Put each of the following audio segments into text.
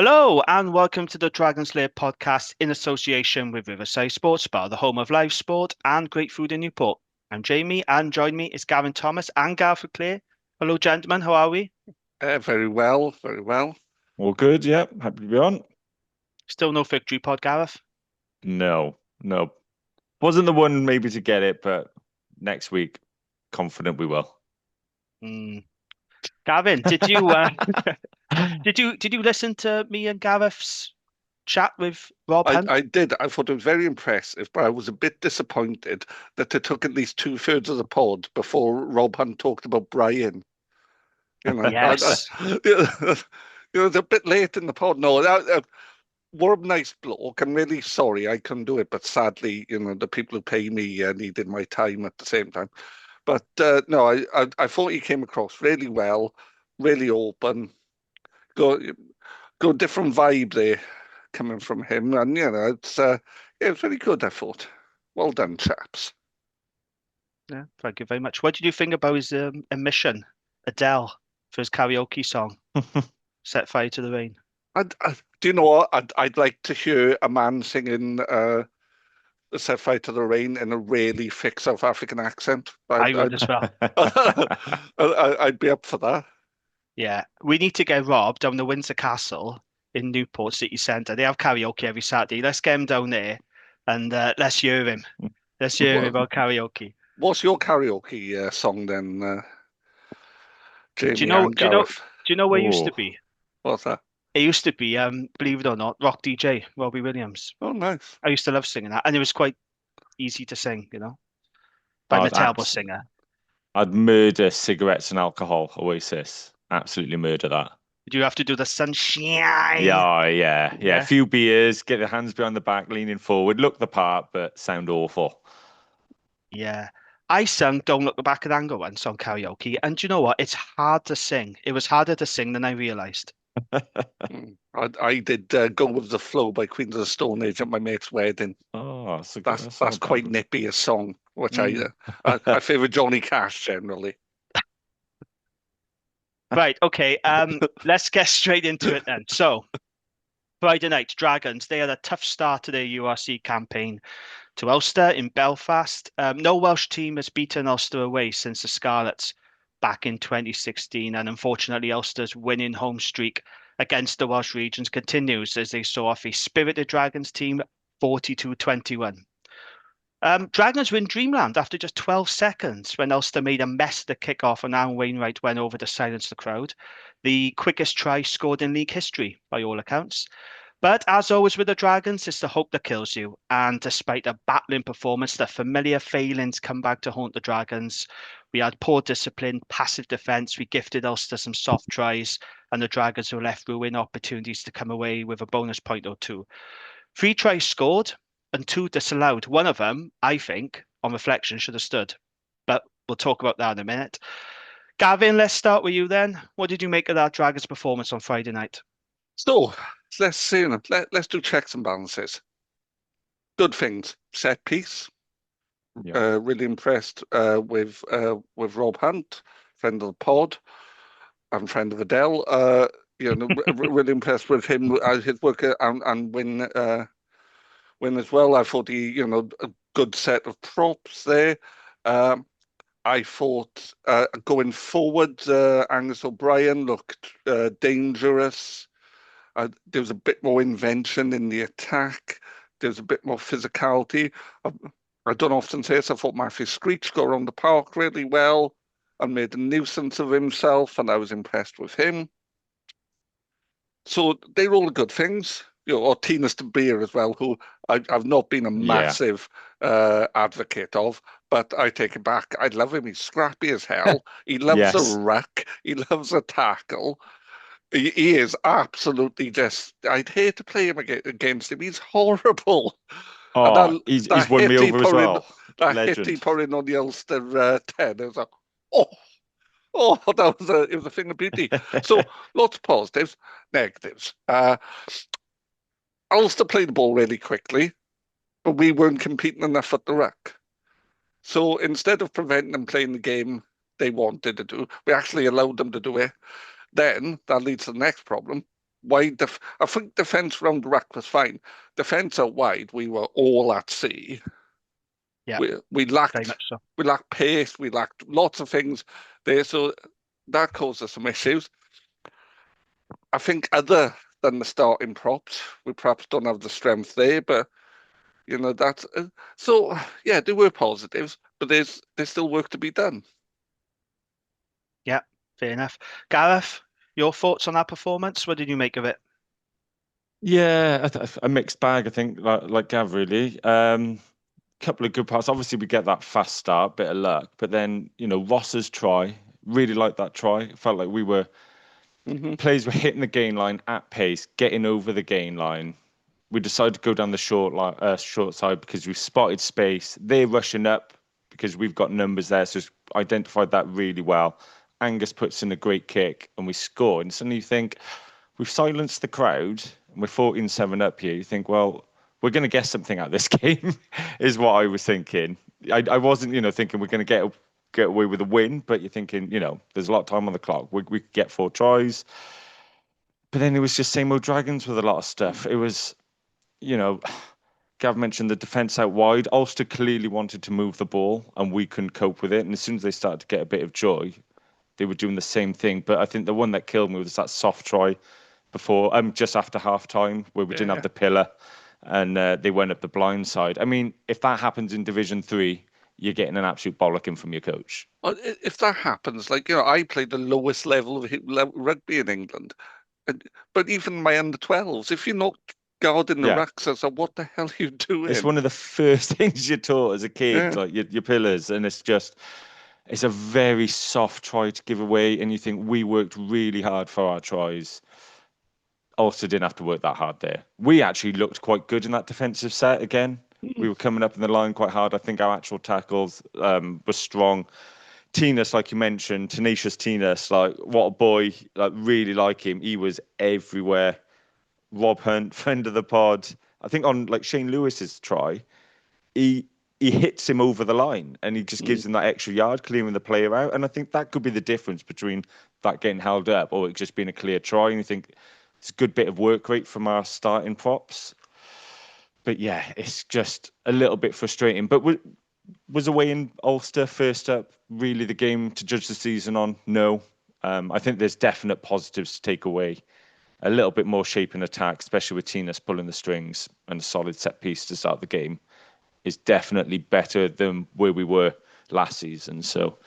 Hello and welcome to the Dragon's Lair podcast in association with Riverside Sports Bar, the home of live sport and great food in Newport. I'm Jamie and join me is Gavin Thomas and Gareth Clare. Hello, gentlemen. How are we? Very well, very well. All good, yeah. Happy to be on. Still no victory pod, Gareth? No. Wasn't the one maybe to get it, but next week, confident we will. Gavin, did you did you listen to me and Gareth's chat with Rob Hunt? I did. I thought it was very impressive, but I was a bit disappointed that it took at least two-thirds of the pod before Rob Hunt talked about Brian. Yes. It was a bit late in the pod. No, what a nice bloke. I'm really sorry I couldn't do it, but sadly, the people who pay me needed my time at the same time. But no, I thought he came across really well, really open. Got different vibe there coming from him, and it's very good. I thought. Well done, chaps. Yeah, thank you very much. What did you think about his admission, Adele, for his karaoke song, Set Fire to the Rain? Do you know what? I'd like to hear a man singing Set Fire to the Rain in a really thick South African accent. I would as well. I'd be up for that. Yeah, we need to get Rob down the Windsor Castle in Newport City Centre. They have karaoke every Saturday. Let's get him down there and let's hear him. Let's hear him about karaoke. What's your karaoke song then, Jamie? Do you know where it used to be? What's that? It used to be, believe it or not, Rock DJ, Robbie Williams. Oh, nice. I used to love singing that, and it was quite easy to sing, But I'm a terrible singer. I'd murder cigarettes and alcohol, Oasis. Absolutely murder that. Do you have to do the sunshine? Yeah. A few beers, get your hands behind the back, leaning forward, look the part, but sound awful. Yeah. I sung Don't Look Back at Anger once on karaoke, and do you know what? It's hard to sing. It was harder to sing than I realised. I did Go With the Flow by Queens of the Stone Age at my mate's wedding. Oh, that's quite nippy a song, which I favour Johnny Cash generally. Right, okay. Let's get straight into it then. So, Friday night, Dragons, they had a tough start to their URC campaign to Ulster in Belfast. No Welsh team has beaten Ulster away since the Scarlets back in 2016, and unfortunately, Ulster's winning home streak against the Welsh regions continues as they saw off a spirited Dragons team 42-21. Dragons were in dreamland after just 12 seconds when Ulster made a mess of the kickoff and Aaron Wainwright went over to silence the crowd. The quickest try scored in league history, by all accounts. But as always with the Dragons, it's the hope that kills you. And despite a battling performance, the familiar failings come back to haunt the Dragons. We had poor discipline, passive defence. We gifted Ulster some soft tries, and the Dragons were left ruin opportunities to come away with a bonus point or two. 3 tries scored and 2 disallowed. One of them, I think, on reflection, should have stood. But we'll talk about that in a minute. Gavin, let's start with you then. What did you make of that Dragons performance on Friday night? So let's see. Let's do checks and balances. Good things. Set piece. Yeah. Really impressed with Rob Hunt, friend of the pod, and friend of Adele. Really impressed with him, his work, and win as well. I thought a good set of props there. I thought going forward, Angus O'Brien looked dangerous. There was a bit more invention in the attack. There was a bit more physicality. I don't often say this. I thought Matthew Screech got around the park really well and made a nuisance of himself, and I was impressed with him. So they're all good things. Or Tinas de Beer as well, who I've not been a massive advocate of, but I take it back. I love him. He's scrappy as hell. He loves a ruck. He loves a tackle. He is absolutely just... I'd hate to play him against him. He's horrible. Oh, he's won me over as well. That hit he put in on the Ulster 10. It was like, it was a thing of beauty. So lots of positives, negatives. Ulster played the ball really quickly, but we weren't competing enough at the ruck. So instead of preventing them playing the game they wanted to do, we actually allowed them to do it. Then that leads to the next problem. I think defence round the ruck was fine. Defence out wide, we were all at sea. Yeah, we very lacked much so. we lacked pace. We lacked lots of things there, so that caused us some issues. I think other than the starting props, we perhaps don't have the strength there, but that's so. Yeah, there were positives, but there's still work to be done. Yeah, fair enough. Gareth, your thoughts on that performance? What did you make of it? Yeah, a mixed bag, I think, like Gav, really. Couple of good parts. Obviously, we get that fast start, bit of luck, but then Ross's try, really liked that try. It felt like players were hitting the gain line at pace, getting over the gain line. We decided to go down the short side because we spotted space. They're rushing up because we've got numbers there, so identified that really well. Angus puts in a great kick and we score. And suddenly you think, we've silenced the crowd and we're 14-7 up here. You think, well, we're going to get something out of this game, is what I was thinking. I wasn't, thinking we're going to get away with a win, but you're thinking, there's a lot of time on the clock. We could get 4 tries. But then it was just same old Dragons with a lot of stuff. It was, Gav mentioned the defence out wide. Ulster clearly wanted to move the ball and we couldn't cope with it. And as soon as they started to get a bit of joy, they were doing the same thing. But I think the one that killed me was that soft try before, just after half time, where we didn't have the pillar and they went up the blind side. I mean, if that happens in Division 3, you're getting an absolute bollocking from your coach. Well, if that happens, I played the lowest level of rugby in England, but even my under-12s, if you're not guarding the rucks, so what the hell are you doing? It's one of the first things you're taught as a kid, like your pillars, and it's a very soft try to give away, and you think we worked really hard for our tries. Ulster didn't have to work that hard there. We actually looked quite good in that defensive set again. We were coming up in the line quite hard. I think our actual tackles were strong. Tinas, like you mentioned, tenacious Tinas, like what a boy, like really like him. He was everywhere. Rob Hunt, friend of the pod. I think on like Shane Lewis's try, he hits him over the line and he just gives him that extra yard, clearing the player out. And I think that could be the difference between that getting held up or it just being a clear try. And you think it's a good bit of work rate from our starting props. But yeah, it's just a little bit frustrating. But was away in Ulster first up really the game to judge the season on? No. I think there's definite positives to take away. A little bit more shape in attack, especially with Tinas pulling the strings and a solid set piece to start the game, is definitely better than where we were last season. So,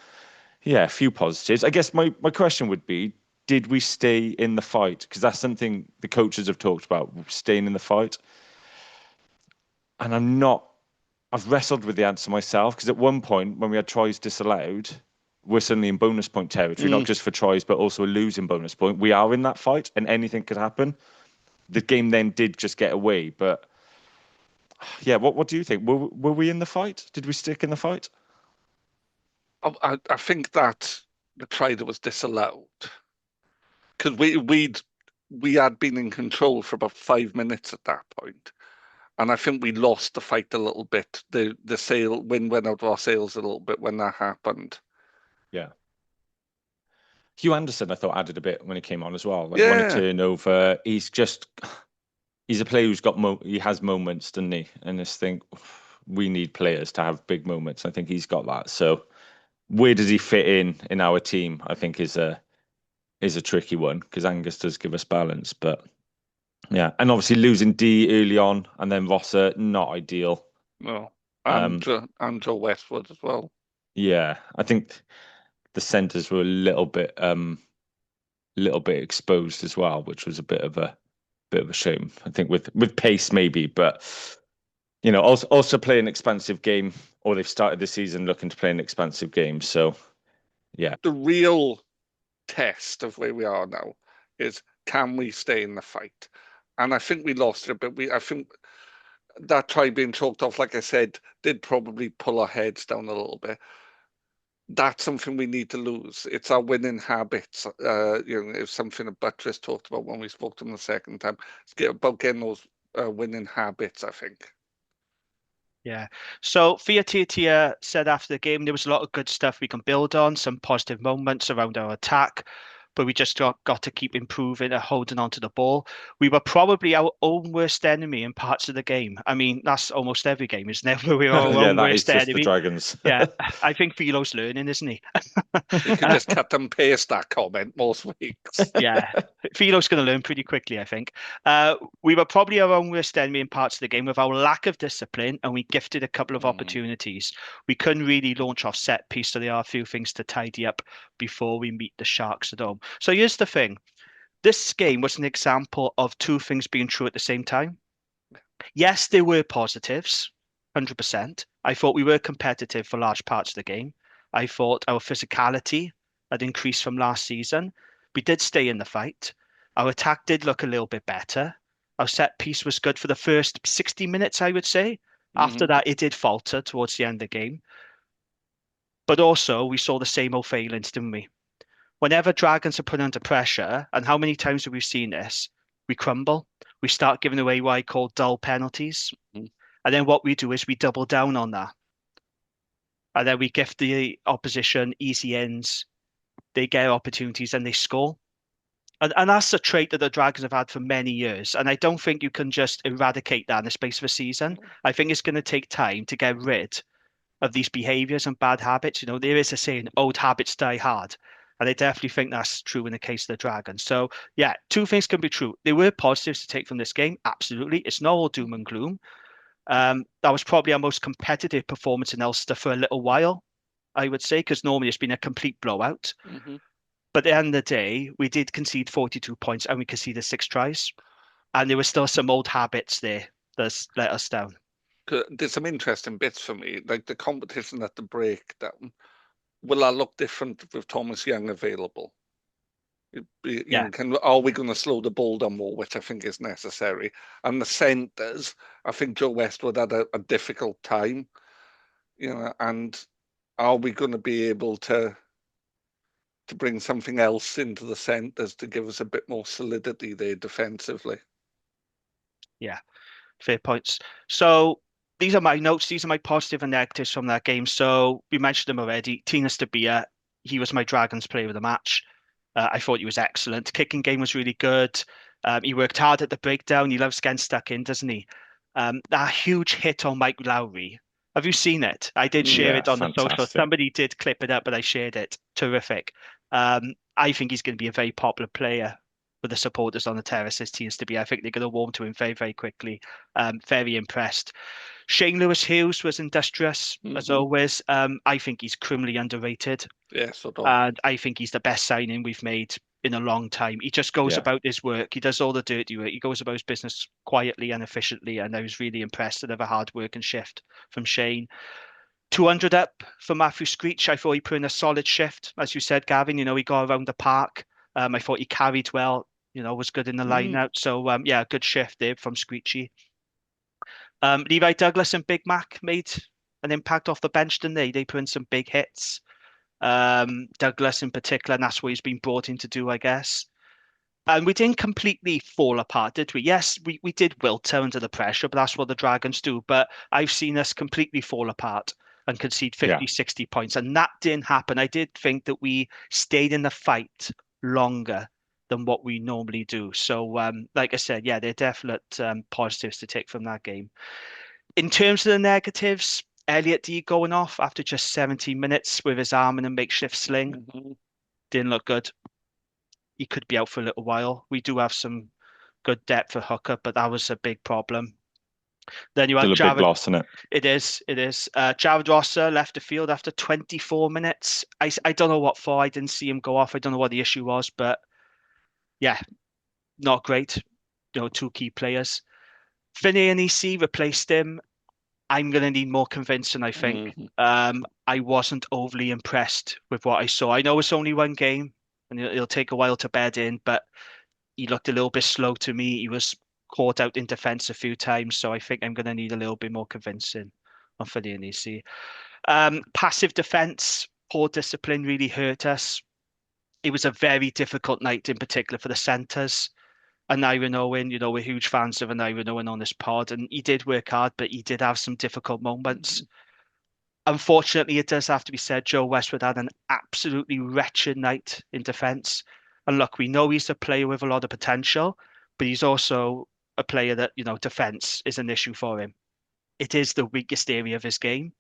yeah, a few positives. I guess my question would be, did we stay in the fight? Because that's something the coaches have talked about, staying in the fight. And I've wrestled with the answer myself, because at one point when we had tries disallowed, we're suddenly in bonus point territory, not just for tries, but also a losing bonus point. We are in that fight and anything could happen. The game then did just get away. But yeah, what do you think? Were we in the fight? Did we stick in the fight? I think that the try that was disallowed, because we had been in control for about 5 minutes at that point. And I think we lost the fight a little bit. The wind went out of our sails a little bit when that happened. Yeah. Hugh Anderson, I thought, added a bit when he came on as well. Like won a turnover. He's a player who's he has moments, doesn't he? And this thing, we need players to have big moments. I think he's got that. So where does he fit in our team? I think is a tricky one, because Angus does give us balance, but yeah, and obviously losing D early on and then Rosser, not ideal. No, and Joe Westwood as well. Yeah, I think the centres were a little bit exposed as well, which was a bit of a shame. I think with pace maybe, but also play an expansive game, or they've started the season looking to play an expansive game. So yeah, the real test of where we are now is, can we stay in the fight? And I think we lost it, but I think that try being chalked off, like I said, did probably pull our heads down a little bit. That's something we need to lose. It's our winning habits. It's something that Buttress talked about when we spoke to him the second time. It's about getting those winning habits, I think. Yeah. So Tia said after the game there was a lot of good stuff we can build on, some positive moments around our attack. but we just got to keep improving and holding on to the ball. We were probably our own worst enemy in parts of the game. I mean, that's almost every game, isn't it? We're our Yeah, own that is worst just the enemy. Dragons. Yeah, I think Philo's learning, isn't he? You could just cut and paste that comment most weeks. Yeah, Philo's going to learn pretty quickly, I think. We were probably our own worst enemy in parts of the game with our lack of discipline, and we gifted a couple of opportunities. We couldn't really launch off set piece, so there are a few things to tidy up before we meet the Sharks at home. So here's the thing. This game was an example of two things being true at the same time. Yes, there were positives, 100%. I thought we were competitive for large parts of the game. I thought our physicality had increased from last season. We did stay in the fight. Our attack did look a little bit better. Our set piece was good for the first 60 minutes, I would say. After that, it did falter towards the end of the game. But also, we saw the same old failings, didn't we? Whenever Dragons are put under pressure, and how many times have we seen this? We crumble. We start giving away what I call dull penalties. And then what we do is we double down on that. And then we gift the opposition easy ends. They get opportunities and they score. And that's a trait that the Dragons have had for many years. And I don't think you can just eradicate that in the space of a season. I think it's going to take time to get rid of these behaviors and bad habits. You know, there is a saying, old habits die hard. And I definitely think that's true in the case of the Dragons. So, yeah, two things can be true. There were positives to take from this game. Absolutely. It's not all doom and gloom. That was probably our most competitive performance in Ulster for a little while, I would say, because normally it's been a complete blowout. But at the end of the day, we did concede 42 points and we conceded 6 tries. And there were still some old habits there that let us down. There's some interesting bits for me, like the competition at the breakdown. Will that look different with Thomas Young available? Are we going to slow the ball down more, which I think is necessary? And the centres, I think Joe Westwood had a difficult time, and are we going to be able to bring something else into the centres to give us a bit more solidity there defensively? Yeah, fair points. So these are my notes. These are my positive and negatives from that game. So we mentioned them already. Tina Stabia, he was my Dragons player of the match. I thought he was excellent. Kicking game was really good. He worked hard at the breakdown. He loves getting stuck in, doesn't he? That huge hit on Mike Lowry. Have you seen it? I did share it on the social. Somebody did clip it up, but I shared it. Terrific. I think he's going to be a very popular player with the supporters on the terraces, Tina Stabia. I think they're going to warm to him very, very quickly. Very impressed. Shane Lewis-Hughes was industrious, as always. I think he's criminally underrated. Yes, and I think he's the best signing we've made in a long time. He just goes about his work. He does all the dirty work. He goes about his business quietly and efficiently. And I was really impressed with the hard work and shift from Shane. 200 up for Matthew Screech. I thought he put in a solid shift. As you said, Gavin, he got around the park. I thought he carried well, was good in the line out. So, good shift there from Screechy. Levi Douglas and Big Mac made an impact off the bench, didn't they? They put in some big hits. Douglas in particular, and that's what he's been brought in to do, I guess. And we didn't completely fall apart, did we? Yes, we did wilter under the pressure, but that's what the Dragons do. But I've seen us completely fall apart and concede 50, 60 points. And that didn't happen. I did think that we stayed in the fight longer than what we normally do. So, like I said, there are definite positives to take from that game. In terms of the negatives, Elliot D going off after just 17 minutes with his arm in a makeshift sling. Didn't look good. He could be out for a little while. We do have some good depth for hooker, but that was a big problem. Then you had Still a big loss, isn't it? It is. Jared Rosser left the field after 24 minutes. I don't know what for. I didn't see him go off. I don't know what the issue was, but not great. 2 key players. Finney and EC replaced him. I'm going to need more convincing, I think. I wasn't overly impressed with what I saw. I know it's only one game and it'll take a while to bed in, but he looked a little bit slow to me. He was caught out in defence a few times, so I think I'm going to need a little bit more convincing on Finney and EC. Passive defence, poor discipline really hurt us. It was a very difficult night in particular for the centres. And Ivan Owen, we're huge fans of Ivan Owen on this pod, and he did work hard, but he did have some difficult moments. Unfortunately, it does have to be said, Joe Westwood had an absolutely wretched night in defence. And look, we know he's a player with a lot of potential, but he's also a player that, defense is an issue for him. It is the weakest area of his game.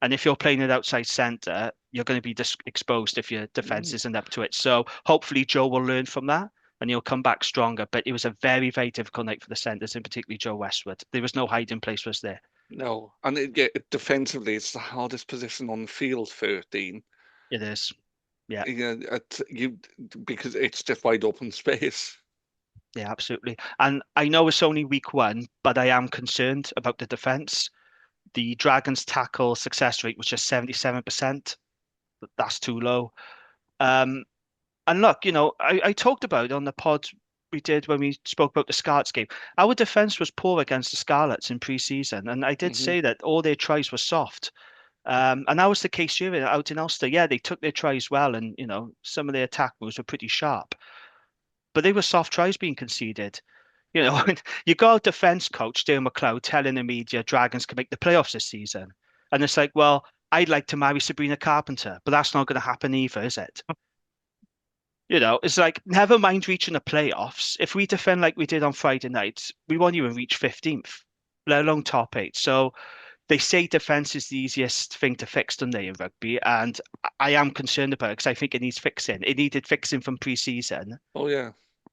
And if you're playing it outside centre, you're going to be exposed if your defense isn't up to it. So hopefully Joe will learn from that and he'll come back stronger. But it was a very, very difficult night for the centres, and particularly Joe Westwood. There was no hiding place for us there. No, and defensively, it's the hardest position on the field, 13. It is. Yeah. Because it's just wide open space. Yeah, absolutely. And I know it's only week 1, but I am concerned about the defence. The Dragons' tackle success rate was just 77%. That's too low. And look, I talked about it on the pod we did when we spoke about the Scarlets game. Our defence was poor against the Scarlets in pre-season, and I did say that all their tries were soft. And that was the case here out in Ulster. Yeah, they took their tries well, and some of their attack moves were pretty sharp, but they were soft tries being conceded. You got a defence coach, Dale McLeod, telling the media Dragons can make the playoffs this season. And it's like, well, I'd like to marry Sabrina Carpenter, but that's not going to happen either, is it? It's like, never mind reaching the playoffs. If we defend like we did on Friday night, we won't even reach 15th, let alone top 8. So they say defence is the easiest thing to fix, don't they, in rugby? And I am concerned about it because I think it needs fixing. It needed fixing from pre-season. Oh, yeah.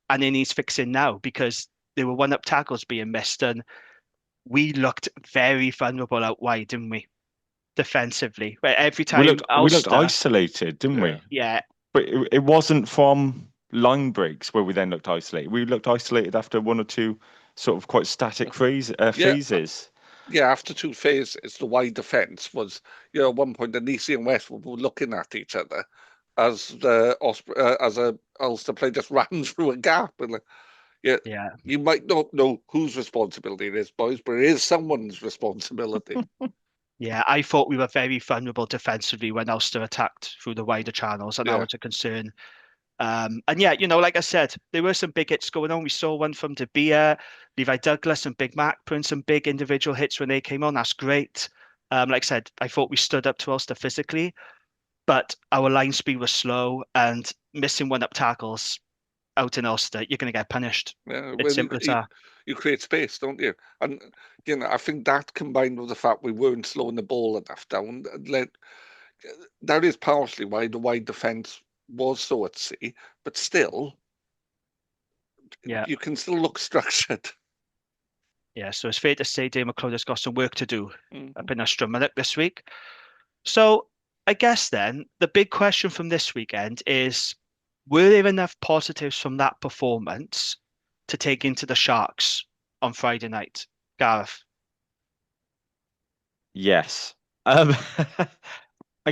And it needs fixing now because there were one-up tackles being missed, and we looked very vulnerable out wide, didn't we? Defensively, where every time we looked isolated, didn't we? Yeah, but it wasn't from line breaks where we then looked isolated. We looked isolated after 1 or 2 sort of quite static phases. Yeah, after 2 phases, the wide defence was, at one point, Anisi and Westwood were looking at each other as a Ulster player just ran through a gap, and yeah, you might not know whose responsibility it is, boys, but it is someone's responsibility. Yeah, I thought we were very vulnerable defensively when Ulster attacked through the wider channels, and that was a concern. And yeah, like I said, there were some big hits going on. We saw one from De Beer, Levi Douglas, and Big Mac putting some big individual hits when they came on. That's great. Like I said, I thought we stood up to Ulster physically, but our line speed was slow, and missing one-up tackles out in Ulster, you're going to get punished. Yeah, it's simple as that. You create space, don't you? And I think that combined with the fact we weren't slowing the ball enough down, that is partially why the wide defence was so at sea. But still, you can still look structured. Yeah, so it's fair to say Dave McLeod has got some work to do up in Australia this week. So I guess then the big question from this weekend is, were there enough positives from that performance to take into the Sharks on Friday night? Gareth? Yes. I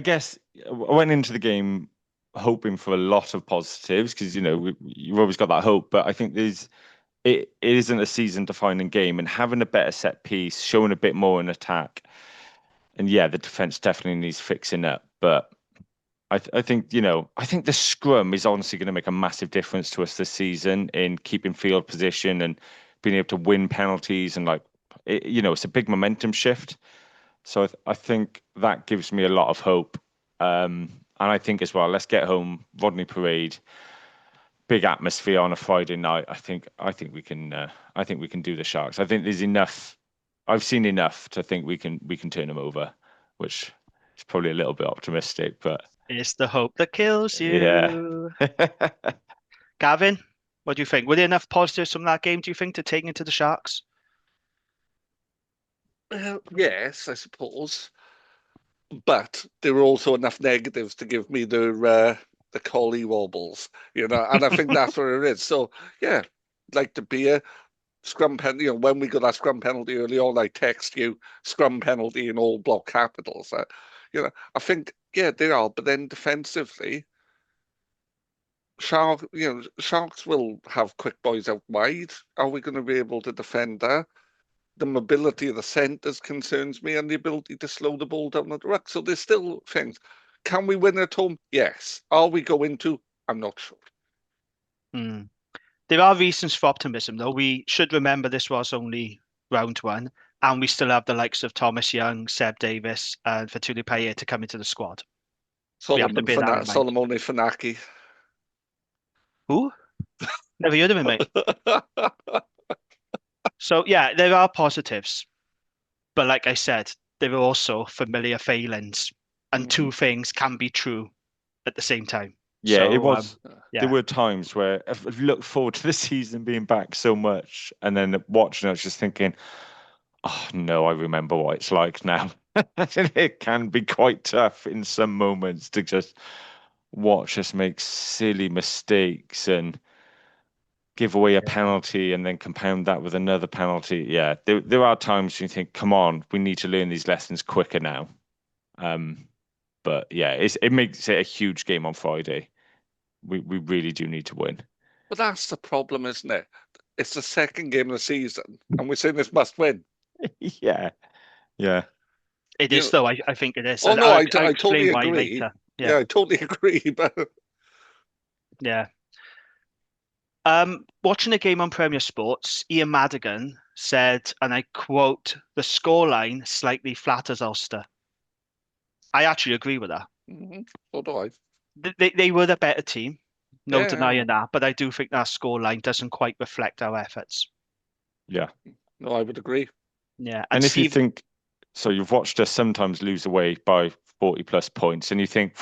guess I went into the game hoping for a lot of positives because, you've always got that hope, but I think it isn't a season-defining game, and having a better set piece, showing a bit more in attack, and yeah, the defense definitely needs fixing up, but I think the scrum is honestly going to make a massive difference to us this season in keeping field position and being able to win penalties, and it's a big momentum shift. So I think that gives me a lot of hope. And I think as well, let's get home, Rodney Parade, big atmosphere on a Friday night. I think we can do the Sharks. I think there's enough. I've seen enough to think we can turn them over, which is probably a little bit optimistic, but it's the hope that kills you. Yeah. Gavin, what do you think? Were there enough positives from that game, do you think, to take into the Sharks? Yes, I suppose. But there were also enough negatives to give me the collie wobbles, and I think that's what it is. So, yeah, like to be a scrum penalty, when we got that scrum penalty early on, I text you scrum penalty in all block capitals. I think, yeah, they are. But then defensively, Sharks will have quick boys out wide. Are we going to be able to defend that? The mobility of the centres concerns me, and the ability to slow the ball down at the ruck. So there's still things. Can we win at home? Yes. Are we going to? I'm not sure. There are reasons for optimism, though. We should remember this was only round 1, and we still have the likes of Thomas Young, Seb Davis, and Fetuli Payet to come into the squad. Solomon Fanaki. Who? Never heard of him, mate. So yeah, there are positives, but like I said, there are also familiar failings, and two things can be true at the same time. Yeah, it So was. There yeah, were times where I've looked forward to the season being back so much, and then watching, I was just thinking, "Oh no, I remember what it's like now." It can be quite tough in some moments to just watch us make silly mistakes and give away a penalty and then compound that with another penalty. Yeah, there are times when you think, "Come on, we need to learn these lessons quicker now." But yeah, it makes it a huge game on Friday. We really do need to win. But that's the problem, isn't it? It's the second game of the season, and we're saying this must win. Yeah, yeah. it You is know, though. I think it is, oh and no, I I'll totally explain why agree. later. Yeah, Yeah, I totally agree. But yeah. Watching the game on Premier Sports, Ian Madigan said, and I quote, "The scoreline slightly flatters Ulster." I actually agree with that. so do I. They were the better team, no Yeah, denying that, but I do think that scoreline doesn't quite reflect our efforts. Yeah. no, I would agree. Yeah, and And if you Steve, think, so you've watched us sometimes lose away by 40 plus points, and you think,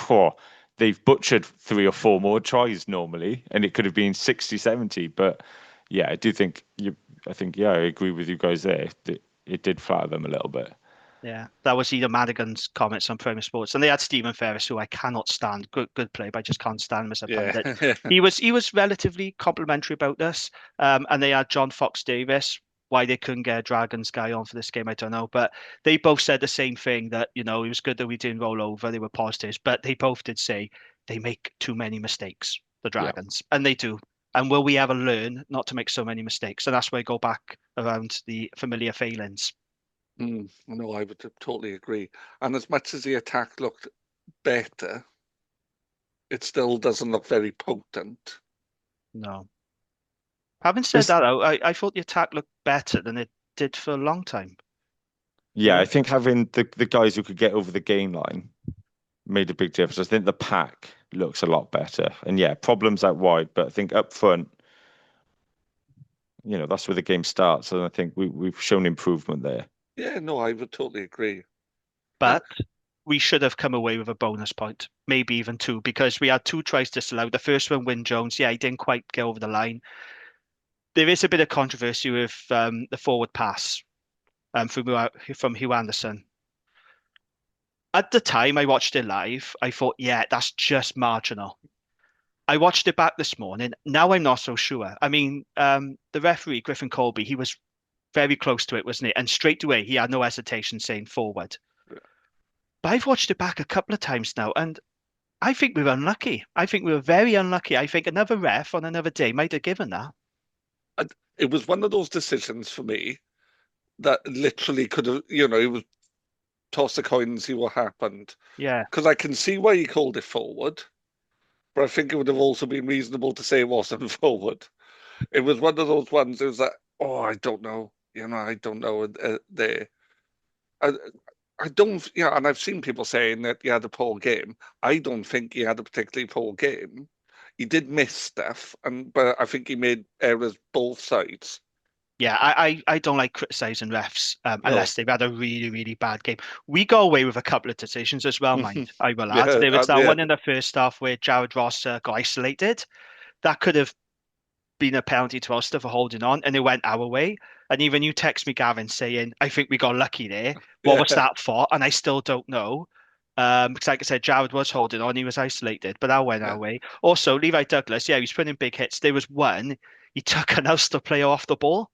they've butchered 3 or 4 more tries normally, and it could have been 60, 70. But yeah, I think, yeah, I agree with you guys there. It did flatter them a little bit. yeah, that was Ian Madigan's comments on Premier Sports, and they had Stephen Ferris, who I cannot stand. Good play, but I just can't stand him as a Yeah, pundit. He was relatively complimentary about this, and they had John Fox Davis. Why they couldn't get a Dragons guy on for this game, I don't know. But they both said the same thing, that it was good that we didn't roll over. They were positives, but they both did say they make too many mistakes, the Yeah. Dragons, and they do. And will we ever learn not to make so many mistakes? And that's where I go back around the familiar failings. no, I would totally agree. And as much as the attack looked better, it still doesn't look very potent. No. Having said It's, that, though, I thought the attack looked better than it did for a long time. yeah, I think having the guys who could get over the gain line made a big difference. I think the pack looks a lot better. And yeah, problems out wide, but I think up front, that's where the game starts. And I think we've shown improvement there. Yeah, no, I would totally agree. But we should have come away with a bonus point, maybe even two, because we had 2 tries disallowed. The first one, Wyn Jones, yeah, he didn't quite get over the line. There is a bit of controversy with the forward pass from Hugh Anderson. At the time I watched it live, I thought, yeah, that's just marginal. I watched it back this morning. Now I'm not so sure. I mean, the referee, Griffin Colby, he was very close to it, wasn't he? And straight away, he had no hesitation saying forward. But I've watched it back a couple of times now, and I think we were unlucky. I think we were very unlucky. I think another ref on another day might have given that. It was one of those decisions for me that literally could have, it was toss a coin and see what happened. Yeah. Because I can see why he called it forward, but I think it would have also been reasonable to say it wasn't forward. It was one of those ones. It was like, oh, I don't know. I don't know. There, I don't. Yeah, and I've seen people saying that he had a poor game. I don't think he had a particularly poor game. He did miss stuff, but I think he made errors both sides. Yeah, I don't like criticizing refs No. unless they've had a really, really bad game. We got away with a couple of decisions as well, mind. I will add. Yeah, There was that yeah, one in the first half where Jared Ross got isolated. That could have been a penalty to Ulster for holding on, and it went our way. And even you text me, Gavin, saying, I think we got lucky there. What was yeah, that for? And I still don't know. Because like I said, Jared was holding on, he was isolated, but that went our yeah. way. Also, Levi Douglas, yeah, he was putting big hits. There was one, he took an Ulster player off the ball,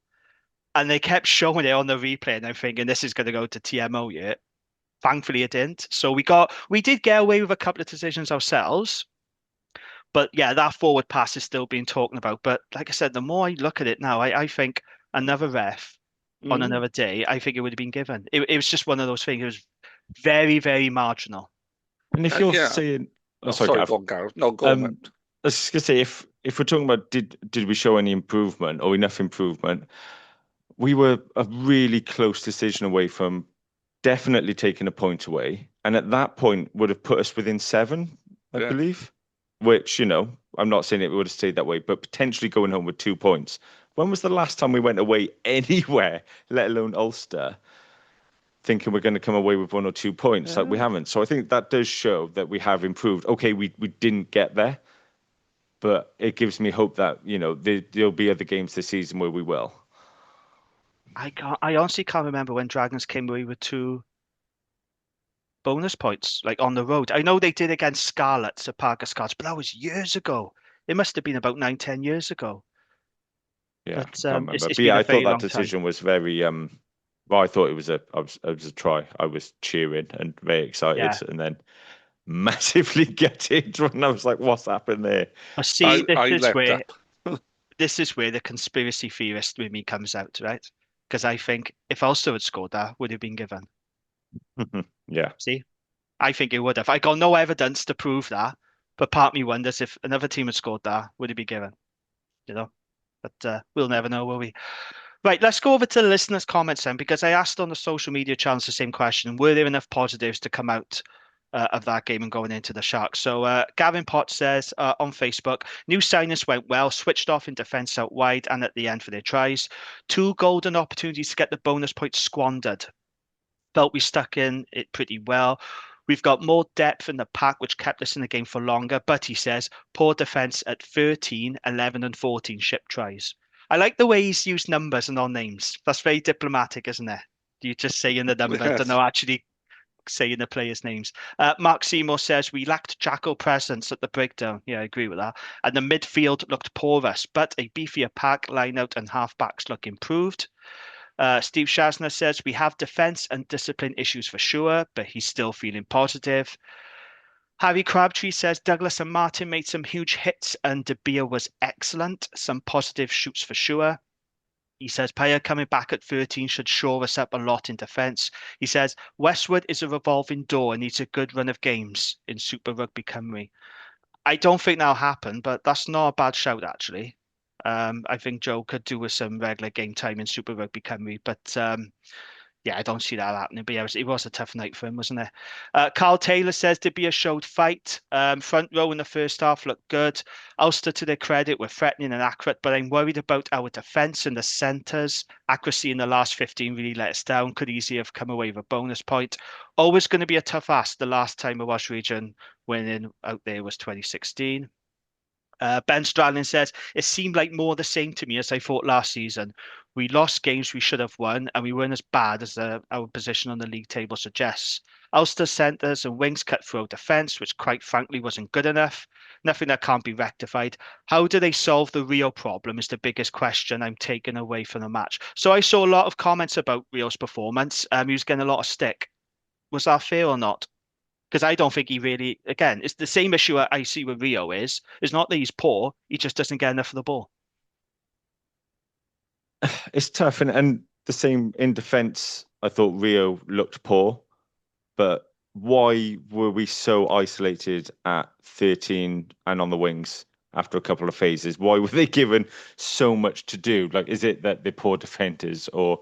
and they kept showing it on the replay, and I'm thinking this is going to go to TMO yet. Thankfully, it didn't. So we did get away with a couple of decisions ourselves. But yeah, that forward pass is still being talked about. But like I said, the more I look at it now, I think another ref on another day, I think it would have been given. It was just one of those things. It was very, very marginal. And if you're Yeah. saying, Oh, sorry, sorry, Gav. go on, Gareth. No, go on. I was just gonna say, if we're talking about did we show any improvement or enough improvement, we were a really close decision away from definitely taking a point away, and at that point would have put us within 7, I believe. Which I'm not saying it would have stayed that way, but potentially going home with 2 points. When was the last time we went away anywhere, let alone Ulster, thinking we're going to come away with 1 or 2 points? Like we haven't. So I think that does show that we have improved. Okay, we didn't get there, but it gives me hope that, there'll be other games this season where we will. I honestly can't remember when Dragons came away with 2 bonus points, like on the road. I know they did against Scarlets at Parker Scarlets, but that was years ago. It must have been about 9-10 years ago. Yeah, But I can't remember. it's But yeah, been a I thought very that long time. decision was very well, I thought it was a try. I was cheering and very excited, Yeah. and then massively gutted when I was like, "What's happened there?" See, I leapt up. this is where the conspiracy theorist with me comes out, right? Because I think if Ulster had scored that, would have been given. Yeah. See, I think it would have. I got no evidence to prove that, but part of me wonders if another team had scored that, would it be given? You know, but we'll never know, will we? Right, let's go over to the listeners' comments then, because I asked on the social media channels the same question: were there enough positives to come out of that game and going into the Sharks? So Gavin Potts says on Facebook, new signings went well, switched off in defence out wide and at the end for their tries. 2 golden opportunities to get the bonus points squandered. Felt we stuck in it pretty well. We've got more depth in the pack, which kept us in the game for longer. But he says, poor defence at 13, 11 and 14 ship tries. I like the way he's used numbers and not names. That's very diplomatic, isn't it? You just saying the number, Yes. don't know actually saying the players' names. Mark Seymour says, we lacked jackal presence at the breakdown. Yeah, I agree with that. And the midfield looked porous, but a beefier pack, line-out and half-backs look improved. Steve Shasner says, we have defence and discipline issues for sure, but he's still feeling positive. Harry Crabtree says, Douglas and Martin made some huge hits and De Beer was excellent. Some positive shoots for sure. He says, Paya coming back at 13 should shore us up a lot in defence. He says, Westwood is a revolving door and needs a good run of games in Super Rugby Cymru. I don't think that'll happen, but that's not a bad shout, actually. I think Joe could do with some regular game time in Super Rugby Cymru, but yeah, I don't see that happening. But yeah, it was a tough night for him, wasn't it? Carl Taylor says to be a showed fight. Front row in the first half looked good. Ulster, to their credit, were threatening and accurate, but I'm worried about our defence and the centres. Accuracy in the last 15 really let us down. Could easily have come away with a bonus point. Always going to be a tough ask. The last time a Welsh region winning out there was 2016. Ben Stradlin says, it seemed like more the same to me as I thought last season. We lost games we should have won, and we weren't as bad as our position on the league table suggests. Ulster centres and wings cut through our defence, which quite frankly wasn't good enough. Nothing that can't be rectified. How do they solve the Rio problem is the biggest question I'm taking away from the match. So I saw a lot of comments about Rio's performance. He was getting a lot of stick. Was that fair or not? Because I don't think he really, again, it's the same issue I see with Rio is not that he's poor, he just doesn't get enough of the ball. It's tough. And the same in defence, I thought Rio looked poor, but why were we so isolated at 13 and on the wings after a couple of phases? Why were they given so much to do? Like, is it that they're poor defenders or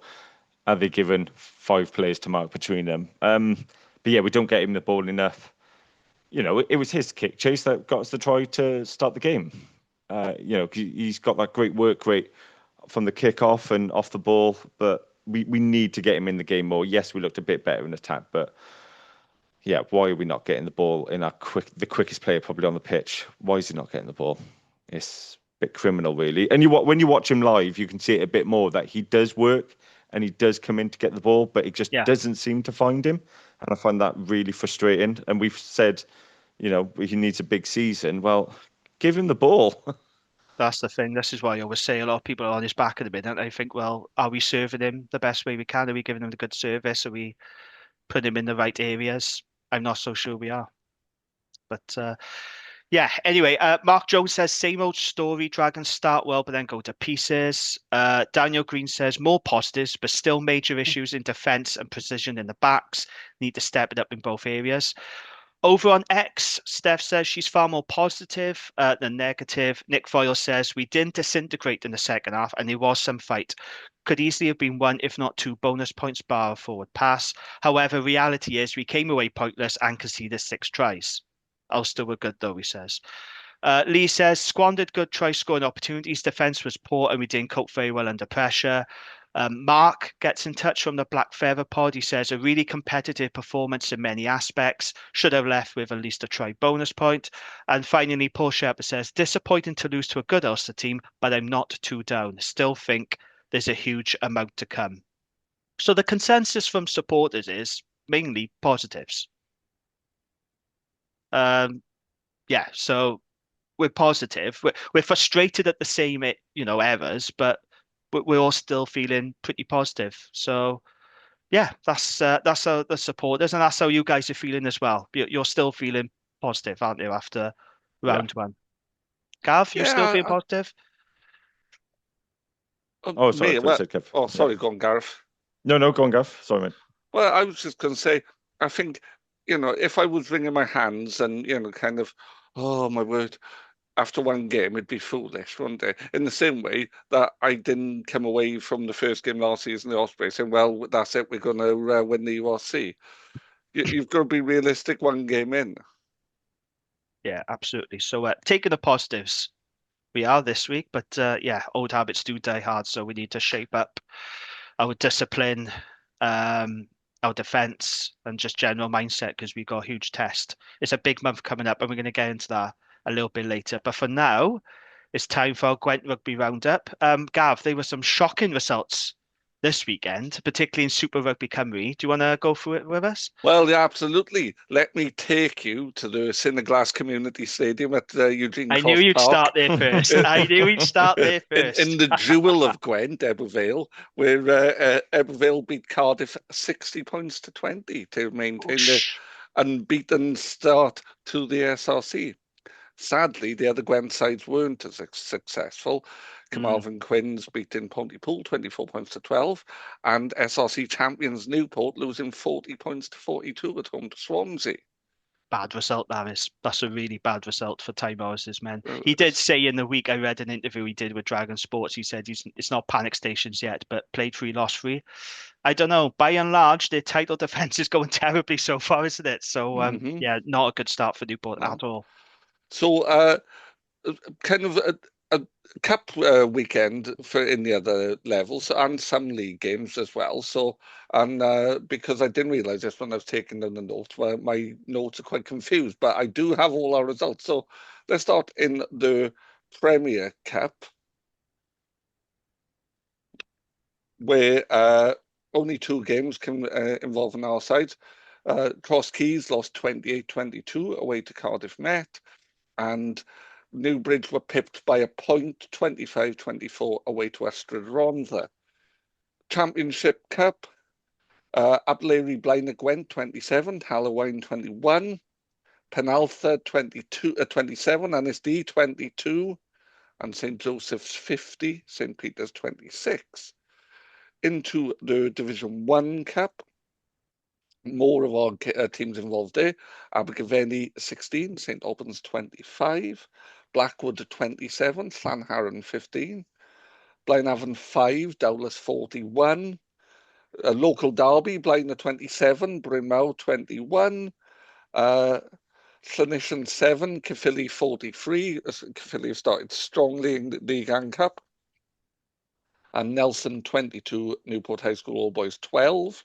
are they given 5 players to mark between them? But yeah, we don't get him the ball enough. It was his kick chase that got us the try to start the game. He's got that great work rate from the kick-off and off the ball, but we need to get him in the game more. Yes, we looked a bit better in attack, but yeah, why are we not getting the ball in the quickest player probably on the pitch? Why is he not getting the ball? It's a bit criminal, really. And when you watch him live, you can see it a bit more that he does work and he does come in to get the ball, but it just doesn't seem to find him. And I find that really frustrating. And we've said, he needs a big season. Well, give him the ball. That's the thing. This is why I always say a lot of people are on his back at the minute. I think, well, are we serving him the best way we can? Are we giving him the good service? Are we putting him in the right areas? I'm not so sure we are. But yeah, anyway, Mark Jones says, same old story. Dragons start well, but then go to pieces. Daniel Green says, more positives, but still major issues in defence and precision in the backs. Need to step it up in both areas. Over on X, Steph says she's far more positive than negative. Nick Foyle says, we didn't disintegrate in the second half and there was some fight. Could easily have been 1, if not 2 bonus points bar a forward pass. However, reality is we came away pointless and conceded 6 tries. Ulster were good though, he says. Lee says, squandered good try-scoring opportunities. Defence was poor and we didn't cope very well under pressure. Mark gets in touch from the Black Feather pod. He says, a really competitive performance in many aspects. Should have left with at least a try bonus point. And finally, Paul Sherper says, disappointing to lose to a good Ulster team, but I'm not too down. Still think there's a huge amount to come. So the consensus from supporters is mainly positives. Yeah, so we're positive. We're frustrated at the same, errors, but we're all still feeling pretty positive. So yeah, that's how the supporters, and that's how you guys are feeling as well. You're still feeling positive, aren't you, after round one? Gav, you still Yeah. feel positive? Oh, sorry, Me, I thought you well, said Kev. oh, sorry, go on, Gareth. No, go on, Gav. Sorry, mate. Well, I was just going to say, I think, if I was wringing my hands and, kind of, oh, my word, after one game, it'd be foolish, wouldn't it? In the same way that I didn't come away from the first game last season, the Ospreys, saying, well, that's it, we're going to win the URC. You've got to be realistic one game in. Yeah, absolutely. So taking the positives, we are this week, but yeah, old habits do die hard, so we need to shape up our discipline, our defense, and just general mindset because we've got a huge test. It's a big month coming up, and we're going to get into that a little bit later. But for now, it's time for our Gwent Rugby Roundup. Gav, there were some shocking results this weekend, particularly in Super Rugby Cymru. Do you want to go through it with us? Well, yeah, absolutely. Let me take you to the Cineglass Community Stadium at Eugene I knew Cross you'd Park. start there first. I knew you'd start there first. In the jewel of Gwent, Ebervale, where Ebervale beat Cardiff 60 points to 20 to maintain the unbeaten start to the SRC. Sadly, the other Gwent sides weren't as successful. Carmarthen Quins beating Pontypool 24 points to 12, and SRC champions Newport losing 40 points to 42 at home to Swansea. Bad result, that is. That's a really bad result for Ty Morris's men. He did say in the week, I read an interview he did with Dragon Sports, he said it's not panic stations yet, but played 3, lost 3. I don't know. By and large, their title defense is going terribly so far, isn't it? So, yeah, not a good start for Newport at all. So, kind of a cup weekend for in the other levels and some league games as well. So, and because I didn't realise this when I was taking down the notes, well, my notes are quite confused, but I do have all our results. So let's start in the Premier Cup, where only 2 games can involve on our side. Cross Keys lost 28-22 away to Cardiff Met, and Newbridge were pipped by a point, 25-24 away to Ystrad Rhondda. Championship Cup, Ablairi Blaenau Gwent 27, Halloween 21, Penaltha 27, NSD 22, and St Joseph's 50, St Peter's 26. Into the Division 1 Cup, more of our teams involved there. Abergavenny 16, St Albans 25, Blackwood 27, Llanharan 15, Blaenavon 5, Dowlais 41, a local derby, Blaenau 27, Bryn Mawr 21, Llynishon 7, Caerphilly 43. Caerphilly started strongly in the League and Cup. And Nelson 22, Newport High School All Boys 12.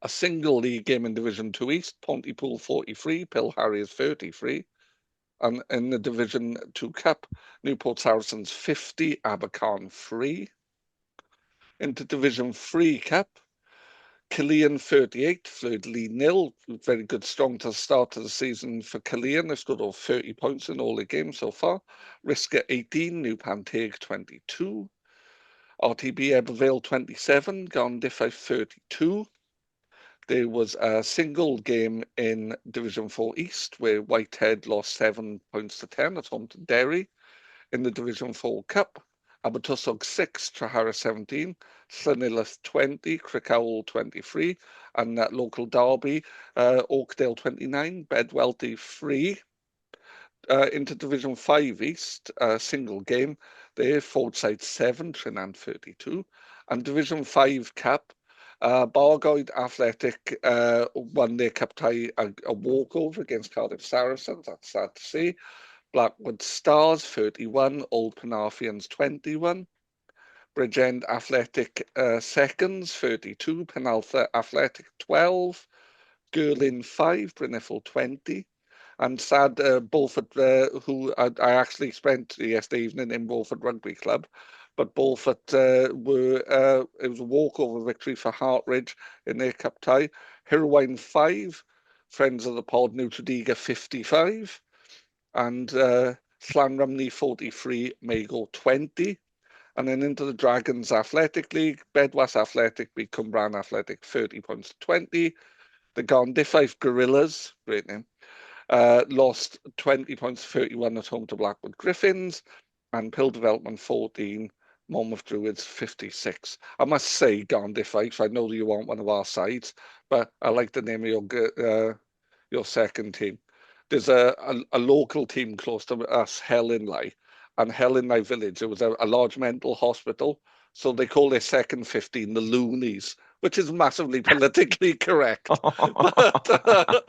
A single league game in Division 2 East, Pontypool 43, Pill Harriers 33. And in the Division 2 Cup, Newport Saracens 50, Abercarn 3. Into Division 3 Cup, Killeen 38, Fleur-de-Lis 0. Very good, strong to the start of the season for Killeen. They've scored over 30 points in all the games so far. Risca 18, New Panteg 22. RTB Ebervale 27, Garndiffe 32. There was a single game in Division 4 East where Whitehead lost 7 points to 10 at home to Derry. In the Division 4 Cup, Abertwsog 6, Trahara 17, Llanillas 20, Crickhowell 23, and that local derby, Oakdale 29, Bedwellty 3. Into Division 5 East, single game there, Fordside 7, Trinant 32, and Division 5 Cup, Bargoed Athletic won their cup tie, a walkover against Cardiff Saracens, that's sad to see. Blackwood Stars 31, Old Penarthians 21. Bridgend Athletic Seconds 32, Penaltha Athletic 12, Girlin 5, Brynifel 20. And sad, Bulford, who I actually spent yesterday evening in Bulford Rugby Club, but Bulford it was a walkover victory for Hartridge in their cup tie. Hirwine 5, Friends of the Pod, Nutradiga 55, and Llanrumney 43, Mago 20. And then into the Dragons Athletic League, Bedwas Athletic beat Cwmbran Athletic 30 points to 20. The Gondifife Gorillas, great name, lost 20 points to 31 at home to Blackwood Griffins. And Pill Development 14, Monmouth Druids 56. I must say, Gondifife, I know that you want one of our sides, but I like the name of your second team. There's a local team close to us, Helenley, and Helenley Village. There was a large mental hospital, so they call their second 15 the Loonies, which is massively politically correct. But,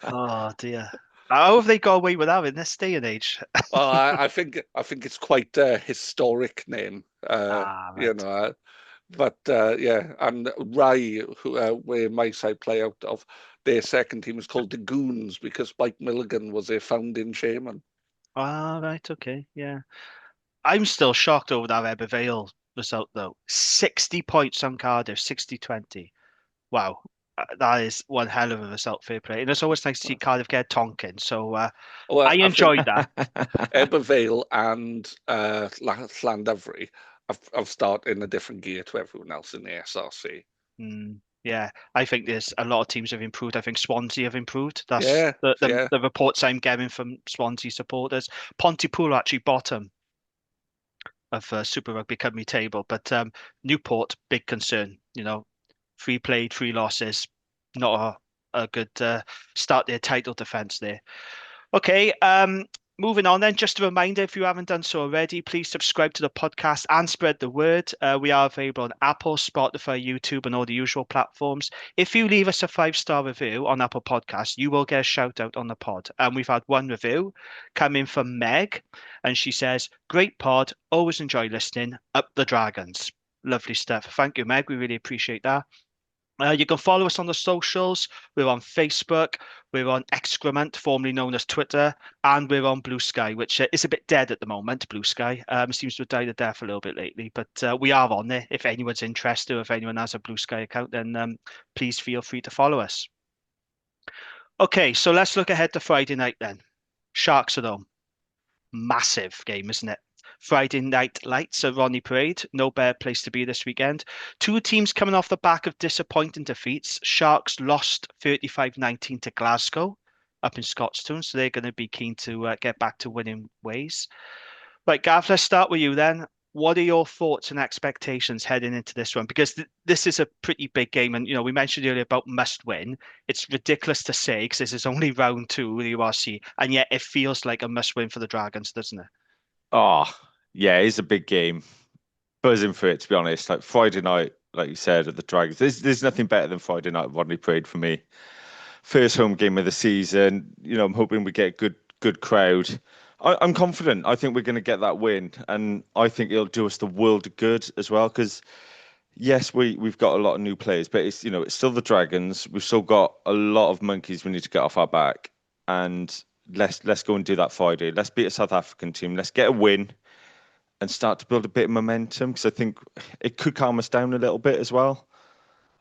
Oh dear. How have they got away with that in this day and age? I think it's quite a historic name, Right. But yeah, and Rye, where my side play out of, their second team is called the Goons because Mike Milligan was their founding chairman. Right. Okay. Yeah. I'm still shocked over that Ebervale result though. 60 points on Cardiff, 60-20. Wow. That is one hell of a result, fair play. And it's always nice to see Cardiff get Tonkin. So Well, I I think enjoyed that. Ebervale and Llandovery have started in a different gear to everyone else in the SRC. Yeah, I think there's a lot of teams have improved. I think Swansea have improved. That's Yeah, yeah. the reports I'm getting from Swansea supporters. Pontypool are actually bottom of Super Rugby Academy table, but Newport, big concern. 3 played, 3 losses. Not a good start their title defense there. Okay, moving on then. Just a reminder, if you haven't done so already, please subscribe to the podcast and spread the word. We are available on Apple, Spotify, YouTube, and all the usual platforms. If you leave us a 5-star review on Apple Podcasts, you will get a shout out on the pod. And we've had one review come in from Meg, and she says, "Great pod, always enjoy listening. Up the Dragons." Lovely stuff. Thank you, Meg. We really appreciate that. You can follow us on the socials. We're on Facebook. We're on Excrement, formerly known as Twitter, and we're on Blue Sky, which is a bit dead at the moment. Blue Sky seems to have died a death a little bit lately, but we are on there. If anyone's interested, or if anyone has a Blue Sky account, then please feel free to follow us. Okay, so let's look ahead to Friday night then. Sharks at home. Massive game, isn't it? Friday night lights at Ronnie Parade. No better place to be this weekend. 2 teams coming off the back of disappointing defeats. Sharks lost 35-19 to Glasgow up in Scotstoun, so they're going to be keen to get back to winning ways. Right, Gav, let's start with you then. What are your thoughts and expectations heading into this one? Because this is a pretty big game, and we mentioned earlier about must win. It's ridiculous to say because this is only round 2 of the URC, and yet it feels like a must win for the Dragons, doesn't it? Oh, yeah, it's a big game. Buzzing for it, to be honest. Like Friday night, like you said, at the Dragons. There's nothing better than Friday night at Rodney Parade for me. First home game of the season. I'm hoping we get a good crowd. I'm confident. I think we're going to get that win, and I think it'll do us the world of good as well. Because yes, we've got a lot of new players, but it's it's still the Dragons. We've still got a lot of monkeys we need to get off our back, and let's go and do that Friday. Let's beat a South African team. Let's get a win and start to build a bit of momentum, because I think it could calm us down a little bit as well.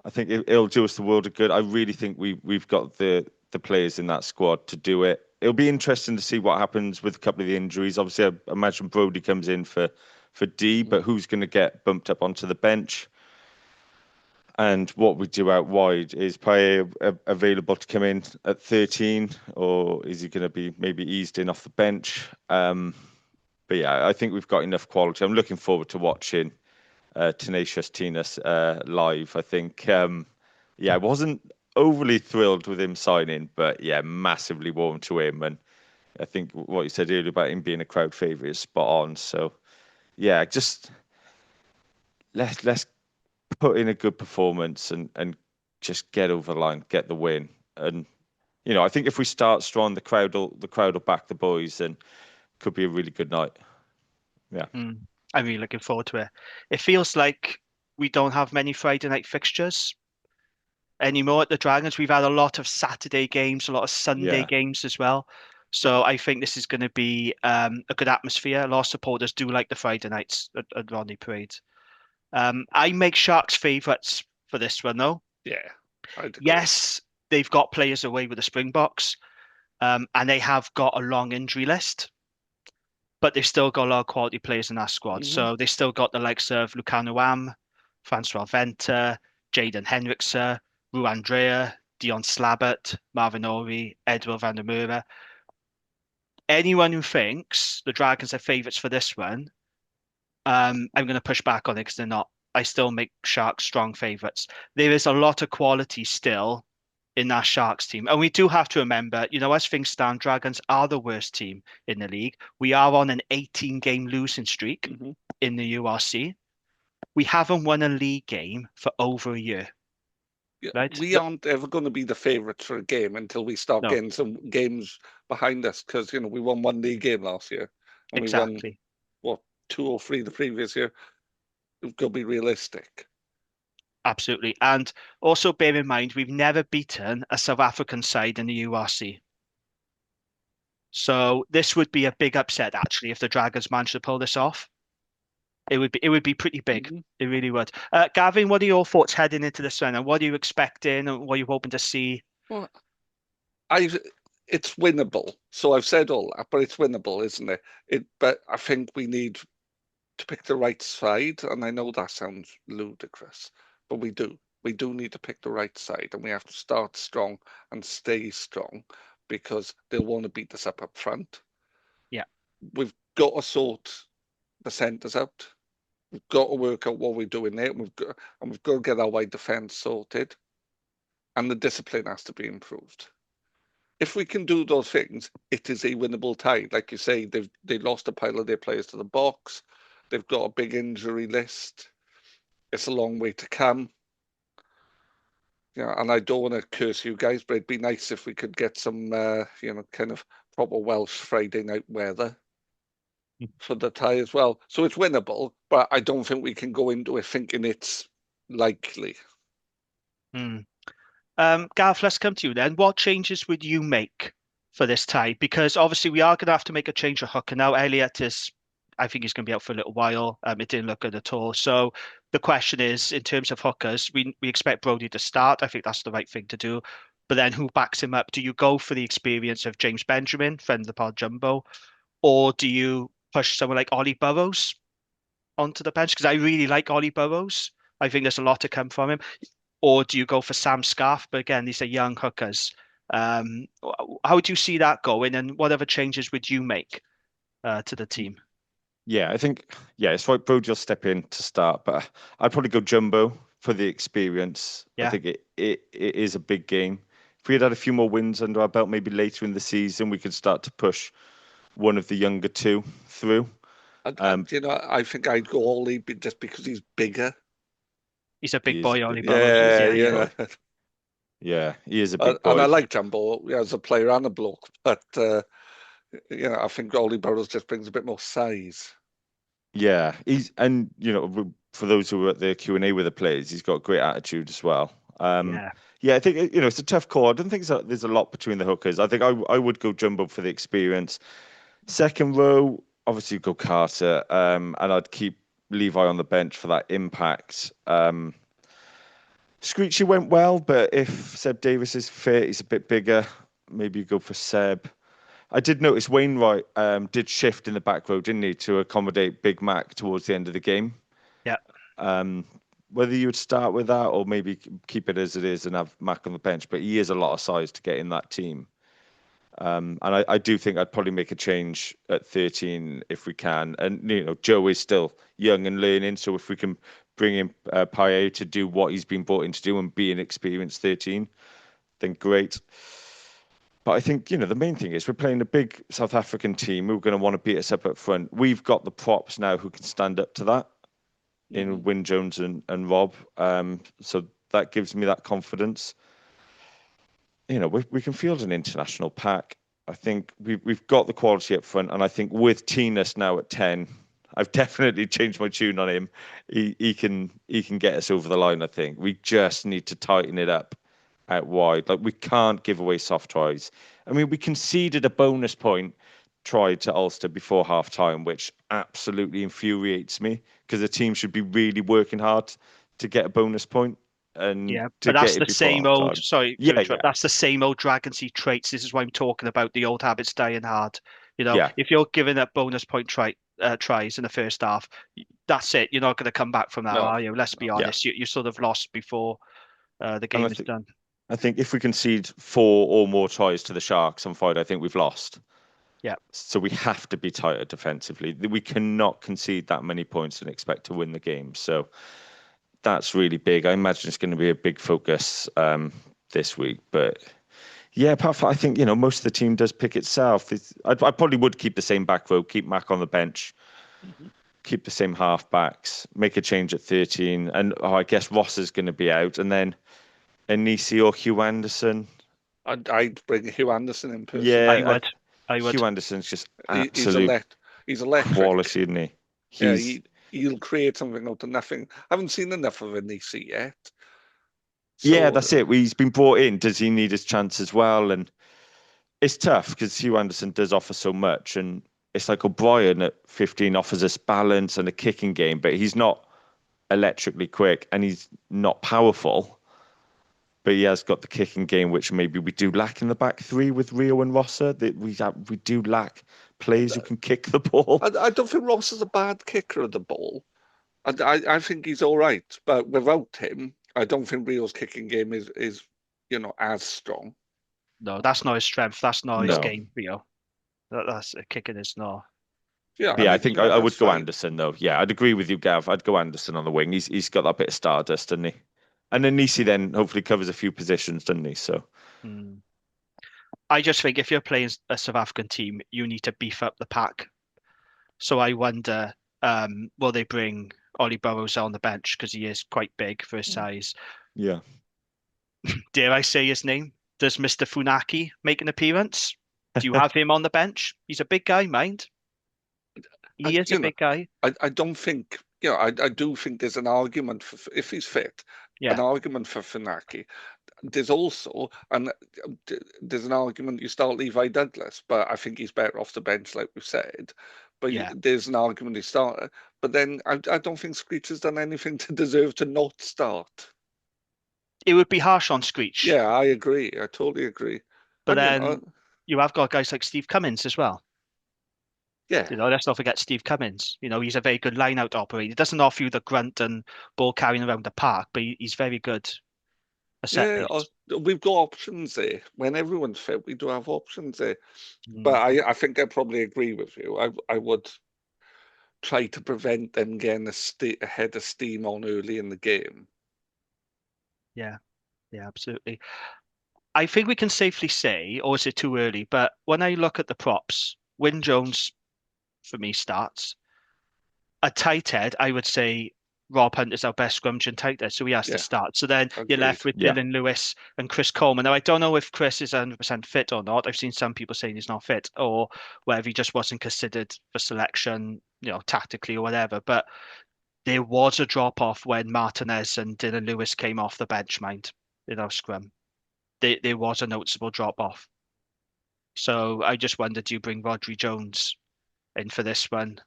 I think it'll do us the world of good. I really think we've got the players in that squad to do it. It'll be interesting to see what happens with a couple of the injuries. Obviously, I imagine Brodie comes in for D, but who's going to get bumped up onto the bench? And what we do out wide, is Paye available to come in at 13, or is he going to be maybe eased in off the bench? But yeah, I think we've got enough quality. I'm looking forward to watching Tenacious Tinas live. I think, I wasn't overly thrilled with him signing, but yeah, massively warm to him. And I think what you said earlier about him being a crowd favourite is spot on. So yeah, just let's put in a good performance and just get over the line, get the win. And I think if we start strong, the crowd will back the boys, and could be a really good night. Yeah. I'm really looking forward to it. It feels like we don't have many Friday night fixtures anymore at the Dragons. We've had a lot of Saturday games, a lot of Sunday games as well. So I think this is going to be a good atmosphere. A lot of supporters do like the Friday nights at Rodney Parade. I make Sharks favourites for this one, though. Yeah, I'd agree. Yes, they've got players away with the Springboks, and they have got a long injury list, but they've still got a lot of quality players in that squad. So they still got the likes of Lucano Am, Francois Venter, Jaden Henriksen, Rue Andrea, Dion Slabbert, Marvin Ori, Edward van der Merwe. Anyone who thinks the Dragons are favourites for this one, I'm going to push back on it because they're not. I still make Sharks strong favourites. There is a lot of quality still in that Sharks team. And we do have to remember, as things stand, Dragons are the worst team in the league. We are on an 18-game losing streak in the URC. We haven't won a league game for over a year. Yeah, right? we aren't ever going to be the favourites for a game until we start getting some games behind us, because we won one league game last year and we won 2 or 3 the previous year. We've got to be realistic. Absolutely. And also bear in mind, we've never beaten a South African side in the URC. So this would be a big upset, actually, if the Dragons managed to pull this off. It would be pretty big. It really would. Gavin, what are your thoughts heading into this one? And what are you expecting and what are you hoping to see? Well, it's winnable. So I've said all that, but it's winnable, isn't it? But I think we need to pick the right side, and I know that sounds ludicrous, but we do. We do need to pick the right side, and we have to start strong and stay strong, because they'll want to beat us up front. Yeah. We've got to sort the centres out. We've got to work out what we're doing there, and we've got to get our wide defence sorted, and the discipline has to be improved. If we can do those things, it is a winnable tie. Like you say, they lost a pile of their players to the Boks. They've got a big injury list. It's a long way to come. And I don't want to curse you guys, but it'd be nice if we could get some, kind of proper Welsh Friday night weather for the tie as well. So it's winnable, but I don't think we can go into it thinking it's likely. Gav, let's come to you then. What changes would you make for this tie? Because obviously we are going to have to make a change of hooker now. Elliot I think he's going to be out for a little while. It didn't look good at all. So the question is, in terms of hookers, we expect Brodie to start. I think that's the right thing to do. But then who backs him up? Do you go for the experience of James Benjamin, friend of the pod Jumbo, or do you push someone like Ollie Burrows onto the bench? Because I really like Ollie Burrows. I think there's a lot to come from him. Or do you go for Sam Scarf? But again, these are young hookers. How do you see that going, and what other changes would you make to the team? Yeah, I think, it's right. Brodie will step in to start, but I'd probably go Jumbo for the experience. Yeah. I think it is a big game. If we had a few more wins under our belt, maybe later in the season, we could start to push one of the younger two through. I think I'd go Ollie just because he's bigger. He's a big boy, Ollie. Yeah. Yeah, he is a big boy. And I like Jumbo as a player and a bloke, but I think Ollie Burrows just brings a bit more size. Yeah, for those who were at the Q&A with the players, he's got great attitude as well. I think it's a tough call. I don't think there's a lot between the hookers. I think I would go Jumbo for the experience. Second row, obviously go Carter, and I'd keep Levi on the bench for that impact. Screechy went well, but if Seb Davis is fit, he's a bit bigger. Maybe you go for Seb. I did notice Wainwright did shift in the back row, didn't he, to accommodate Big Mac towards the end of the game. Yeah. Whether you would start with that or maybe keep it as it is and have Mac on the bench, but he is a lot of size to get in that team. And I do think I'd probably make a change at 13 if we can. And, Joe is still young and learning, so if we can bring in Paye to do what he's been brought in to do and be an experienced 13, then great. But I think, the main thing is we're playing a big South African team who are going to want to beat us up front. We've got the props now who can stand up to that in Wyn Jones and Rob. So that gives me that confidence. we can field an international pack. I think we've got the quality up front, and I think with Tinas now at 10, I've definitely changed my tune on him. He can get us over the line. I think we just need to tighten it up out wide. Like, we can't give away soft tries. I mean, we conceded a bonus point try to Ulster before half time, which absolutely infuriates me, because the team should be really working hard to get a bonus point and Yeah, to but that's get it the before same half old. time. Sorry to Yeah, interrupt. That's the same old Dragonsy traits. This is why I'm talking about the old habits dying hard. yeah. If you're giving up bonus point tries in the first half, that's it. You're not going to come back from that, No. are you? Let's be No. Yeah. honest. You sort of lost before the And game is done. I think if we concede 4 or more tries to the Sharks on Friday, I think we've lost. Yeah. So we have to be tighter defensively. We cannot concede that many points and expect to win the game. So that's really big. I imagine it's going to be a big focus this week. But yeah, apart from, I think, most of the team does pick itself. I probably would keep the same back row, keep Mac on the bench, keep the same half backs, make a change at 13. And I guess Ross is going to be out. And then Anisi or Hugh Anderson. I'd bring Hugh Anderson in personally. Yeah, I would. Hugh Anderson's just He's absolute electric. quality, isn't he? Yeah, he'll create something out of nothing. I haven't seen enough of Anisi yet. Yeah, So, that's it. He's been brought in. Does he need his chance as well? And it's tough because Hugh Anderson does offer so much. And it's like O'Brien at 15 offers us balance and a kicking game, but he's not electrically quick and he's not powerful. But he has got the kicking game, which maybe we do lack in the back three with Rio and Rosser. That we do lack players who can kick the ball. I don't think Ross is a bad kicker of the ball. I think he's all right, but without him, I don't think Rio's kicking game is as strong. No, that's not his strength. That's not his No. game, Rio. That's kicking is not. Yeah, I think I would that's go fine. Anderson though. Yeah, I'd agree with you, Gav. I'd go Anderson on the wing. He's got that bit of stardust, doesn't he? And then Nisi then hopefully covers a few positions, doesn't he? So I just think if you're playing a South African team, you need to beef up the pack. So I wonder, will they bring Ollie Burrows on the bench because he is quite big for his size? yeah. Dare I say his name? Does Mr. Funaki make an appearance? Do you have him on the bench? He's a big guy, mind. He is a big guy. I don't think, I do think there's an argument for, if he's fit, an argument for Funaki. There's also, there's an argument you start Levi Douglas, but I think he's better off the bench, like we've said. But there's an argument he started. But then I don't think Screech has done anything to deserve to not start. It would be harsh on Screech. Yeah, I agree. I totally agree. But then you have got guys like Steve Cummins as well. Yeah. Let's not forget Steve Cummins. He's a very good line-out operator. He doesn't offer you the grunt and ball carrying around the park, but he's very good. We've got options there. When everyone's fit, we do have options there. But I think I probably agree with you. I would try to prevent them getting a head of steam on early in the game. Yeah, absolutely. I think we can safely say, or is it too early? But when I look at the props, Wyn Jones, for me, starts. A tight head, I would say Rob Hunt is our best scrummaging tight head, so he has to start. So then you're left with Dylan Lewis and Chris Coleman. Now, I don't know if Chris is 100% fit or not. I've seen some people saying he's not fit, or whether he just wasn't considered for selection, tactically or whatever. But there was a drop-off when Martinez and Dylan Lewis came off the bench, mind, in our scrum. There was a noticeable drop-off. So I just wondered, do you bring Rhodri Jones in for this one?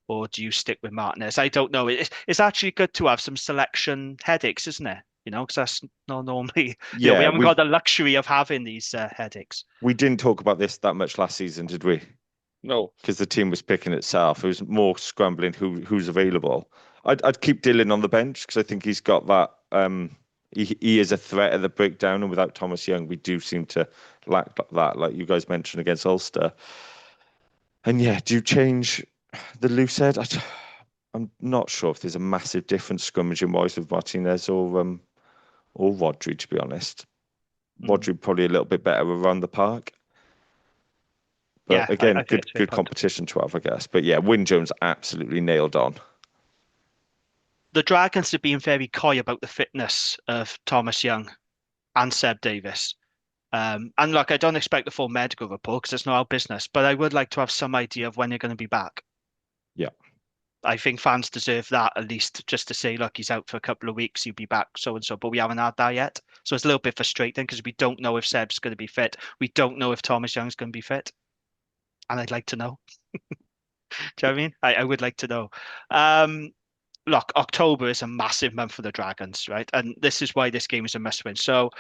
Or do you stick with Martinez? I don't know. It's actually good to have some selection headaches, isn't it? Because that's not normally. We haven't got the luxury of having these headaches. We didn't talk about this that much last season, did we? No, because the team was picking itself. It was more scrambling who's available. I'd keep Dylan on the bench because I think he's got that. He is a threat at the breakdown, and without Thomas Young, we do seem to lack that, like you guys mentioned against Ulster. And do you change the loose head? I'm not sure if there's a massive difference scrummaging wise with Martinez or Rhodri, to be honest. Rhodri probably a little bit better around the park. But again, good competition to have, I guess. But Wyn Jones absolutely nailed on. The Dragons have been very coy about the fitness of Thomas Young and Seb Davis. And look, I don't expect the full medical report because it's not our business, but I would like to have some idea of when you're going to be back. Yeah. I think fans deserve that at least, just to say, look, he's out for a couple of weeks, he'll be back so and so, but we haven't had that yet. So it's a little bit frustrating because we don't know if Seb's going to be fit. We don't know if Thomas Young's going to be fit. And I'd like to know. Do you know what I mean? I would like to know. Look, October is a massive month for the Dragons, right? And this is why this game is a must win. So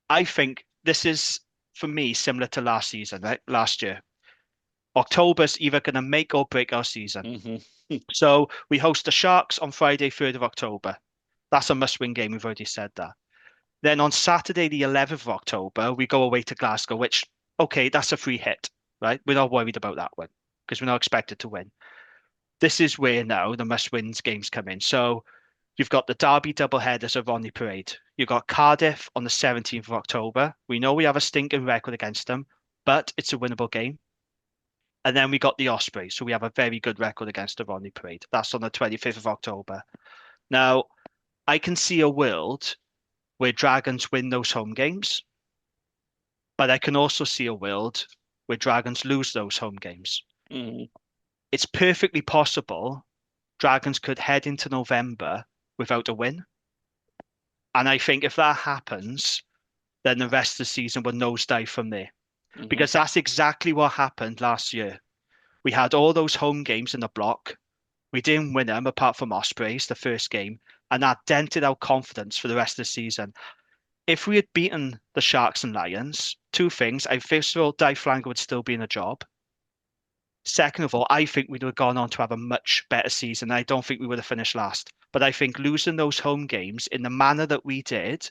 I think this is, for me, similar to last season, right? Last year. October's either going to make or break our season. Mm-hmm. So we host the Sharks on Friday, 3rd of October. That's a must-win game. We've already said that. Then on Saturday, the 11th of October, we go away to Glasgow, which, okay, that's a free hit, right? We're not worried about that one because we're not expected to win. This is where now the must-wins games come in. So you've got the Derby doubleheaders of Rodney Parade. You've got Cardiff on the 17th of October. We know we have a stinking record against them, but it's a winnable game. And then we got the Ospreys, so we have a very good record against the Rodney Parade. That's on the 25th of October. Now, I can see a world where Dragons win those home games, but I can also see a world where Dragons lose those home games. Mm-hmm. It's perfectly possible Dragons could head into November without a win. And I think if that happens, then the rest of the season will nosedive from there. Mm-hmm. Because that's exactly what happened last year. We had all those home games in the block. We didn't win them apart from Ospreys, the first game, and that dented our confidence for the rest of the season. If we had beaten the Sharks and Lions, two things. First of all, Dave Flanger would still be in a job. Second of all, I think we'd have gone on to have a much better season. I don't think we would have finished last. But I think losing those home games in the manner that we did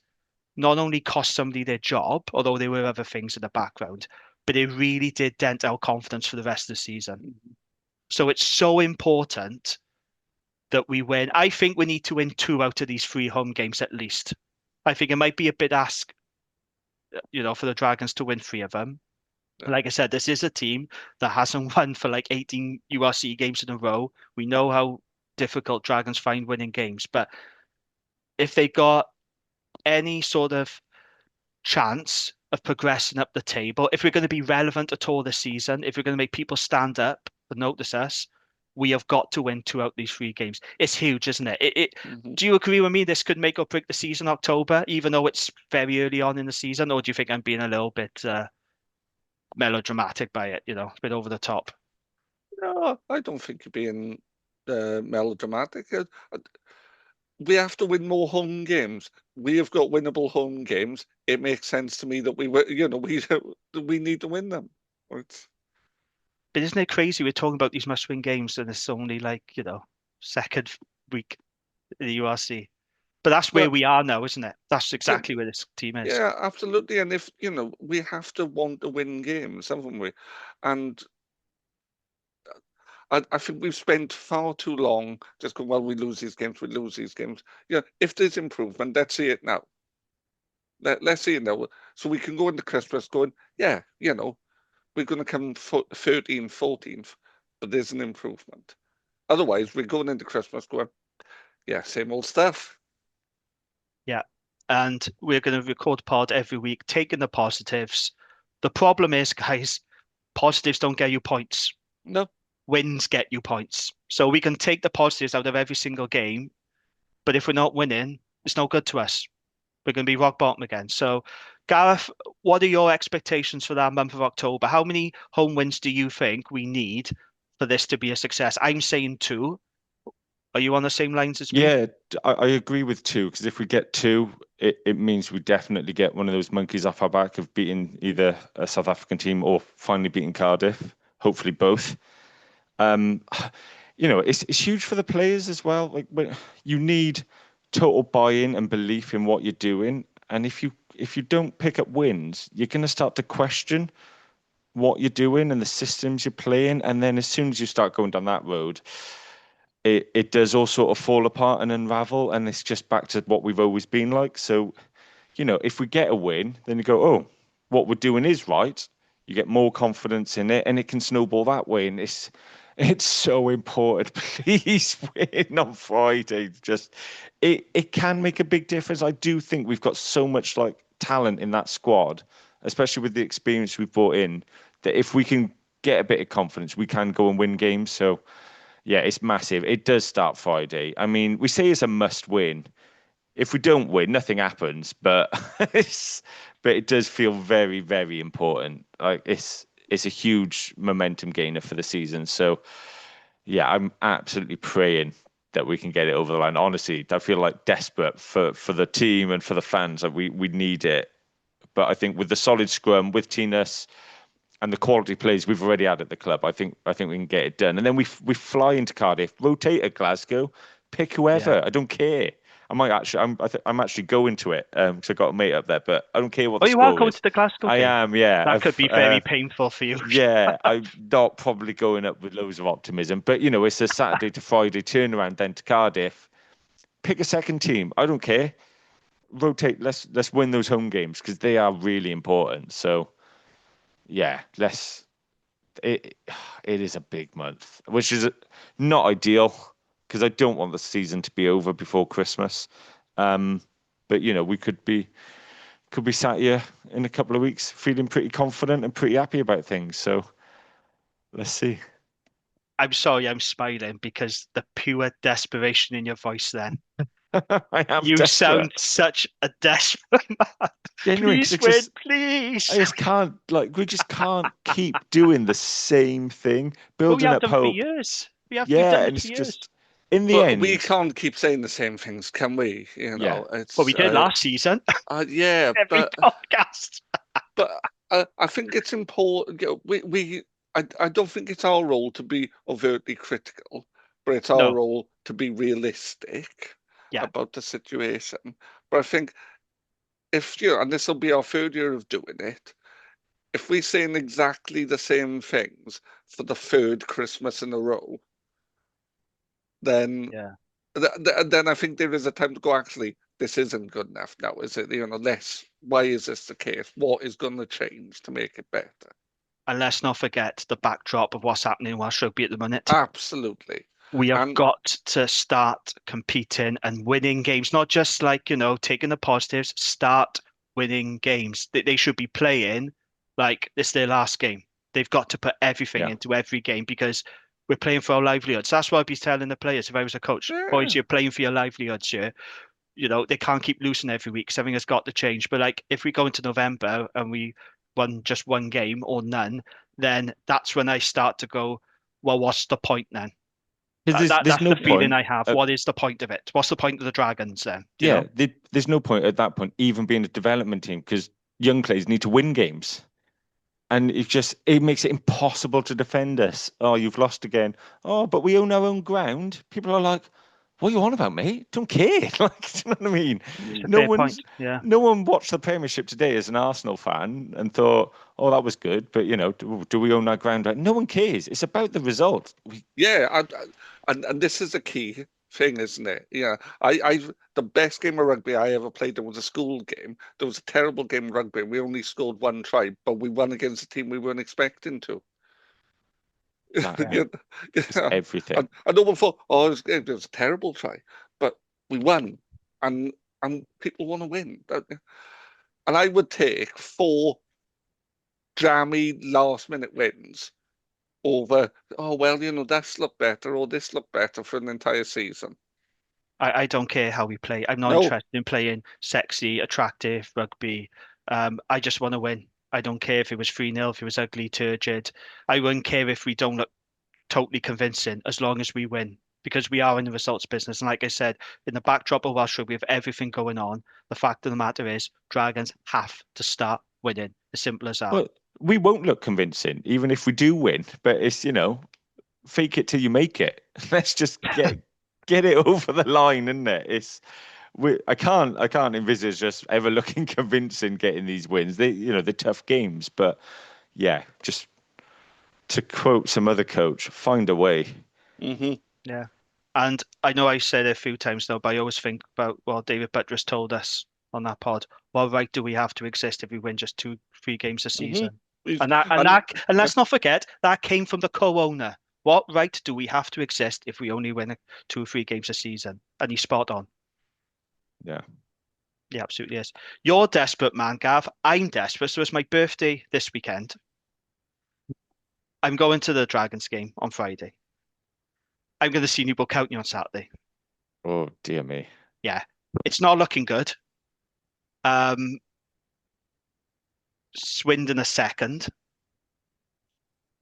not only cost somebody their job, although there were other things in the background, but it really did dent our confidence for the rest of the season. So it's so important that we win. I think we need to win 2 out of these 3 home games at least. I think it might be a bit ask, for the Dragons to win 3 of them. Like I said, this is a team that hasn't won for like 18 URC games in a row. We know how difficult Dragons find winning games, but if they got any sort of chance of progressing up the table, if we're going to be relevant at all this season, if we're going to make people stand up and notice us, we have got to win 2 out of these 3 games. It's huge, isn't it? Mm-hmm. Do you agree with me? This could make or break the season, October, even though it's very early on in the season, or do you think I'm being a little bit melodramatic by it? A bit over the top. No, I don't think you're being melodramatic. We have to win more home games. We have got winnable home games. It makes sense to me that we need to win them. Right? But isn't it crazy? We're talking about these must-win games, and it's only like second week in the URC. But that's where we are now, isn't it? That's exactly where this team is. Yeah, absolutely. And if we have to want to win games, haven't we? And I think we've spent far too long just going, well, we lose these games. Yeah, if there's improvement, let's see it now. Let's see it now. So we can go into Christmas going, yeah, we're going to come 13th, 14th, but there's an improvement. Otherwise, we're going into Christmas going, yeah, same old stuff. Yeah. And we're going to record pod every week, taking the positives. The problem is, guys, positives don't get you points. No. Wins get you points. So we can take the positives out of every single game, but if we're not winning, it's no good to us. We're going to be rock bottom again. So, Gareth, what are your expectations for that month of October? How many home wins do you think we need for this to be a success? I'm saying 2. Are you on the same lines as me? Yeah, I agree with 2, because if we get 2, it means we definitely get one of those monkeys off our back of beating either a South African team or finally beating Cardiff. Hopefully both. It's huge for the players as well. Like, you need total buy-in and belief in what you're doing, and if you don't pick up wins, you're going to start to question what you're doing and the systems you're playing, and then as soon as you start going down that road, it does all sort of fall apart and unravel, and it's just back to what we've always been like. So, if we get a win, then you go, oh, what we're doing is right. You get more confidence in it, and it can snowball that way. And it's so important. Please win on Friday. Just it can make a big difference. I do think we've got so much like talent in that squad especially with the experience we've brought in, that if we can get a bit of confidence, we can go and win games. So, yeah, it's massive. It does start Friday. I mean, we say it's a must win. If we don't win, nothing happens, but but it does feel very, very important. Like it's a huge momentum gainer for the season. So yeah, I'm absolutely praying that we can get it over the line. Honestly, I feel like desperate for the team and for the fans. Like we need it. But I think with the solid scrum, with Tinas and the quality plays we've already had at the club, I think we can get it done. And then we fly into Cardiff, rotate at Glasgow, pick whoever. Yeah. I don't care. I might actually, I'm actually going to it because I got a mate up there, but I don't care what Oh, the you are score going is. to the Glasgow I game? am, yeah. That could be very painful for you. Yeah, I'm not probably going up with loads of optimism, but you know, it's a Saturday to Friday turnaround then to Cardiff. Pick a second team. I don't care. Rotate. Let's win those home games because they are really important. So yeah, it is a big month, which is not ideal because I don't want the season to be over before Christmas. But you know, we could be sat here in a couple of weeks feeling pretty confident and pretty happy about things. So let's see. I'm sorry, I'm smiling because the pure desperation in your voice then. I am You desperate. sound such a desperate man. Genuinely, Please win, please. I just can't, like, we just can't keep doing the same thing, Well, we building have up done for hope. years. We've Yeah, done and it for it's years. just in the But end. we can't keep saying the same things, can we? You know, it's Well, we did last season. yeah, Every but podcast. but I think it's important. You know, I don't think it's our role to be overtly critical, but it's our No. role to be realistic Yeah. about the situation. But I think if you know, and this will be our third year of doing it, if we're saying exactly the same things for the third Christmas in a row, then Yeah. then I think there is a time to go, actually, this isn't good enough now, is it? You know, why is this the case? What is going to change to make it better? And let's not forget the backdrop of what's happening in Welsh rugby at the minute. Absolutely. We have got to start competing and winning games, not just like, you know, taking the positives, start winning games. They should be playing like it's their last game. They've got to put everything into every game because we're playing for our livelihoods. That's what I'd be telling the players if I was a coach. Boys, you're playing for your livelihoods here. You know, they can't keep losing every week. Something has got to change. But like if we go into November and we won just one game or none, then that's when I start to go, well, what's the point then? There's That's no the feeling point. I have. What is the point of it? What's the point of the Dragons then? There's no point at that point even being a development team because young players need to win games. And it makes it impossible to defend us. Oh, you've lost again. Oh, but we own our own ground. People are like, what are you on about, mate? Don't care. Like, do you know what I mean? No one watched the Premiership today as an Arsenal fan and thought, oh, that was good. But, you know, do we own our ground? No one cares. It's about the result. And this is a key thing, isn't it? Yeah, the best game of rugby I ever played in was a school game. There was a terrible game of rugby. We only scored one try, but we won against a team we weren't expecting to. Everything. I no one thought, oh, it was a terrible try, but we won, and people want to win. And I would take 4 jammy last-minute wins over, oh, well, you know, this looked better or this looked better for an entire season. I don't care how we play. I'm not interested in playing sexy, attractive rugby. I just want to win. I don't care if it was 3-0, if it was ugly, turgid. I wouldn't care if we don't look totally convincing as long as we win because we are in the results business. And like I said, in the backdrop of Welsh rugby, we have everything going on. The fact of the matter is Dragons have to start winning. As simple as that. Well, we won't look convincing even if we do win, but it's, you know, fake it till you make it. Let's just get it over the line, isn't it? I can't envisage us ever looking convincing getting these wins. They're tough games, but yeah, just to quote some other coach, find a way. Mm-hmm. Yeah. And I know I said it a few times now, but I always think about what David Buttress told us on that pod. What right do we have to exist if we win just 2-3 games a season? And let's not forget that came from the co-owner. What right do we have to exist if we only win 2 or 3 games a season? And he's spot on. Yeah. He absolutely is. You're desperate, man, Gav. I'm desperate. So it's my birthday this weekend. I'm going to the Dragons game on Friday. I'm going to see Newport County on Saturday. Oh dear me. Yeah, it's not looking good. Swindon a second.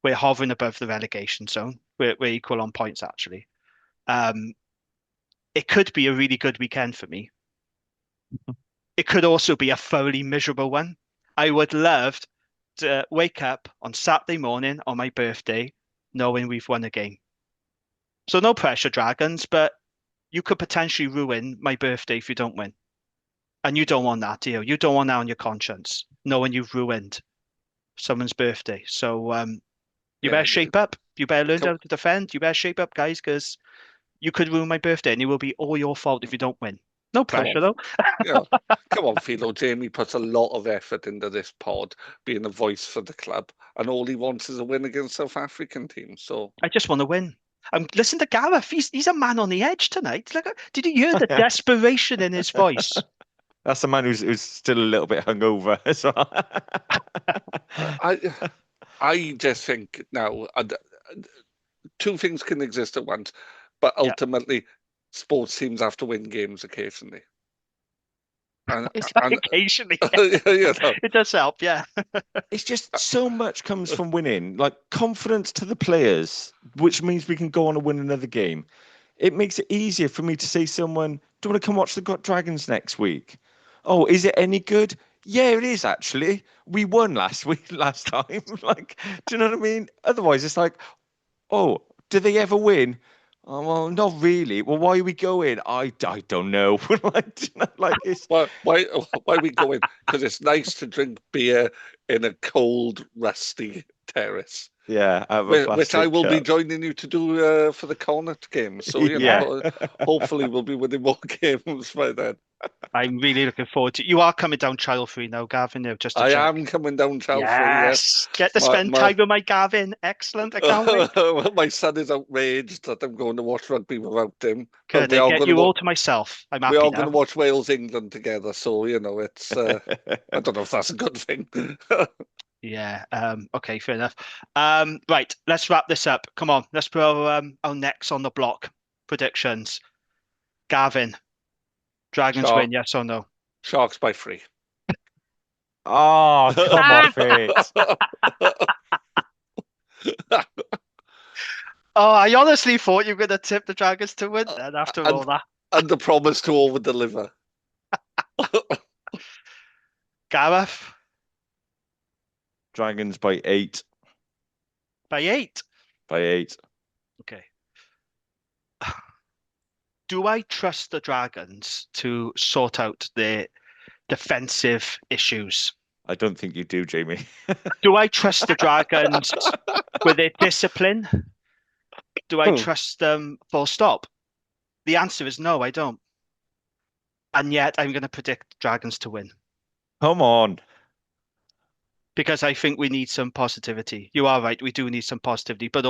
We're hovering above the relegation zone. We're equal on points, actually. It could be a really good weekend for me. It could also be a thoroughly miserable one. I would love to wake up on Saturday morning on my birthday knowing we've won a game. So no pressure, Dragons, but you could potentially ruin my birthday if you don't win. And you don't want that, do you? You don't want that on your conscience, knowing you've ruined someone's birthday. So you better shape up. You better learn how to defend. You better shape up, guys, because you could ruin my birthday and it will be all your fault if you don't win. No pressure, though. Yeah. Come on, Philo. Jamie puts a lot of effort into this pod, being a voice for the club, and all he wants is a win against South African team. So I just want to win. Listen to Gareth. He's a man on the edge tonight. Did you hear the desperation in his voice? That's a man who's still a little bit hungover as well. I just think now two things can exist at once, but ultimately, sports teams have to win games occasionally. Occasionally, it does help. Yeah, it's just so much comes from winning, like confidence to the players, which means we can go on and win another game. It makes it easier for me to say to someone, "Do you want to come watch the Dragons next week?" Oh, is it any good? Yeah, it is actually. We won last time. Like, do you know what I mean? Otherwise, it's like, oh, do they ever win? Oh, well, not really. Well, why are we going? I don't know. It's why are we going? Because it's nice to drink beer in a cold, rusty terrace. Yeah, which I will be joining you to do for the Connacht game. So you know, hopefully we'll be winning more games by then. I'm really looking forward to. You are coming down child-free now, Gavin. Just I am coming down child-free. Yes, get to spend time with my Gavin. Excellent. I can't wait. My son is outraged that I'm going to watch rugby without him. Good. I get you all to myself. I'm happy. We are going to watch Wales England together. So you know, it's. I don't know if that's a good thing. Yeah. Okay. Fair enough. Right. Let's wrap this up. Come on. Let's put our necks on the block. Predictions. Gavin. Dragons win, yes or no? Sharks by 3. Oh, come off it. Oh, I honestly thought you were going to tip the Dragons to win then after all that. And the promise to over-deliver. Gareth? Dragons by 8. By 8? By 8. Okay. Do I trust the Dragons to sort out their defensive issues? I don't think you do, Jamie. Do I trust the Dragons with their discipline? Do I trust them full stop? The answer is no, I don't. And yet I'm going to predict Dragons to win. Come on. Because I think we need some positivity. You are right, we do need some positivity, but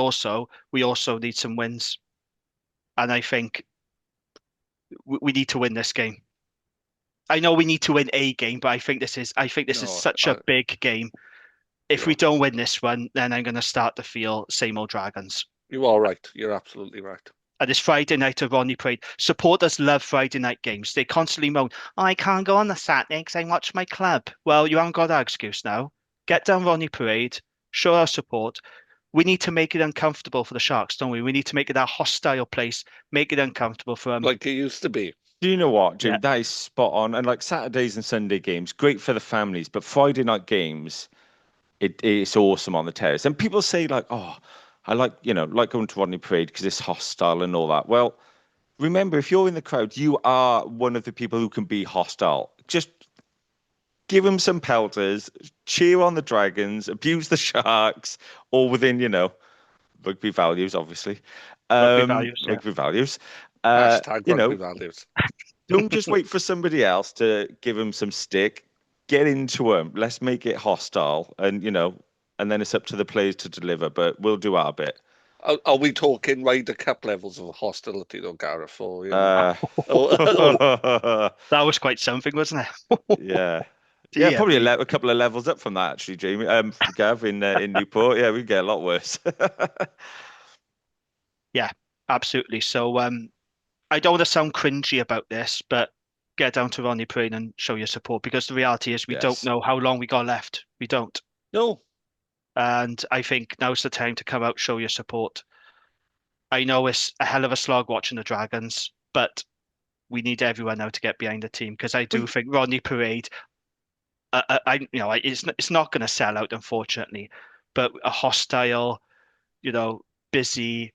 we also need some wins. And I think we need to win this game. I know we need to win a game, but I think this is such a big game. If we don't win this one, then I'm going to start to feel same old Dragons. You are right. You're absolutely right. And it's Friday night at Rodney Parade. Supporters love Friday night games. They constantly moan, "Oh, I can't go on the Saturday because I watch my club." Well, you haven't got that excuse now. Get down Rodney Parade, show our support. We need to make it uncomfortable for the Sharks, don't we? We need to make it a hostile place, make it uncomfortable for them. Like it used to be. Do you know what, Jim? Yeah. That is spot on. And like Saturdays and Sunday games, great for the families, but Friday night games, it's awesome on the terrace. And people say like, "Oh, I like going to Rodney Parade because it's hostile and all that." Well, remember, if you're in the crowd, you are one of the people who can be hostile. Just give them some pelters, cheer on the Dragons, abuse the Sharks, all within, rugby values, obviously. Rugby values. Hashtag rugby values. Don't just wait for somebody else to give them some stick. Get into them. Let's make it hostile. And, and then it's up to the players to deliver, but we'll do our bit. Are we talking Ryder Cup levels of hostility, though, Gareth? Or, That was quite something, wasn't it? Yeah. Yeah, Dear probably me. a couple of levels up from that, actually, Jamie. Gav in Newport. Yeah, we get a lot worse. Yeah, absolutely. So I don't want to sound cringy about this, but get down to Ronnie Parade and show your support, because the reality is we don't Yes. know how long we got left. We don't. No. And I think now's the time to come out, show your support. I know it's a hell of a slog watching the Dragons, but we need everyone now to get behind the team, because I do think Ronnie Parade, it's not going to sell out, unfortunately, but a hostile, busy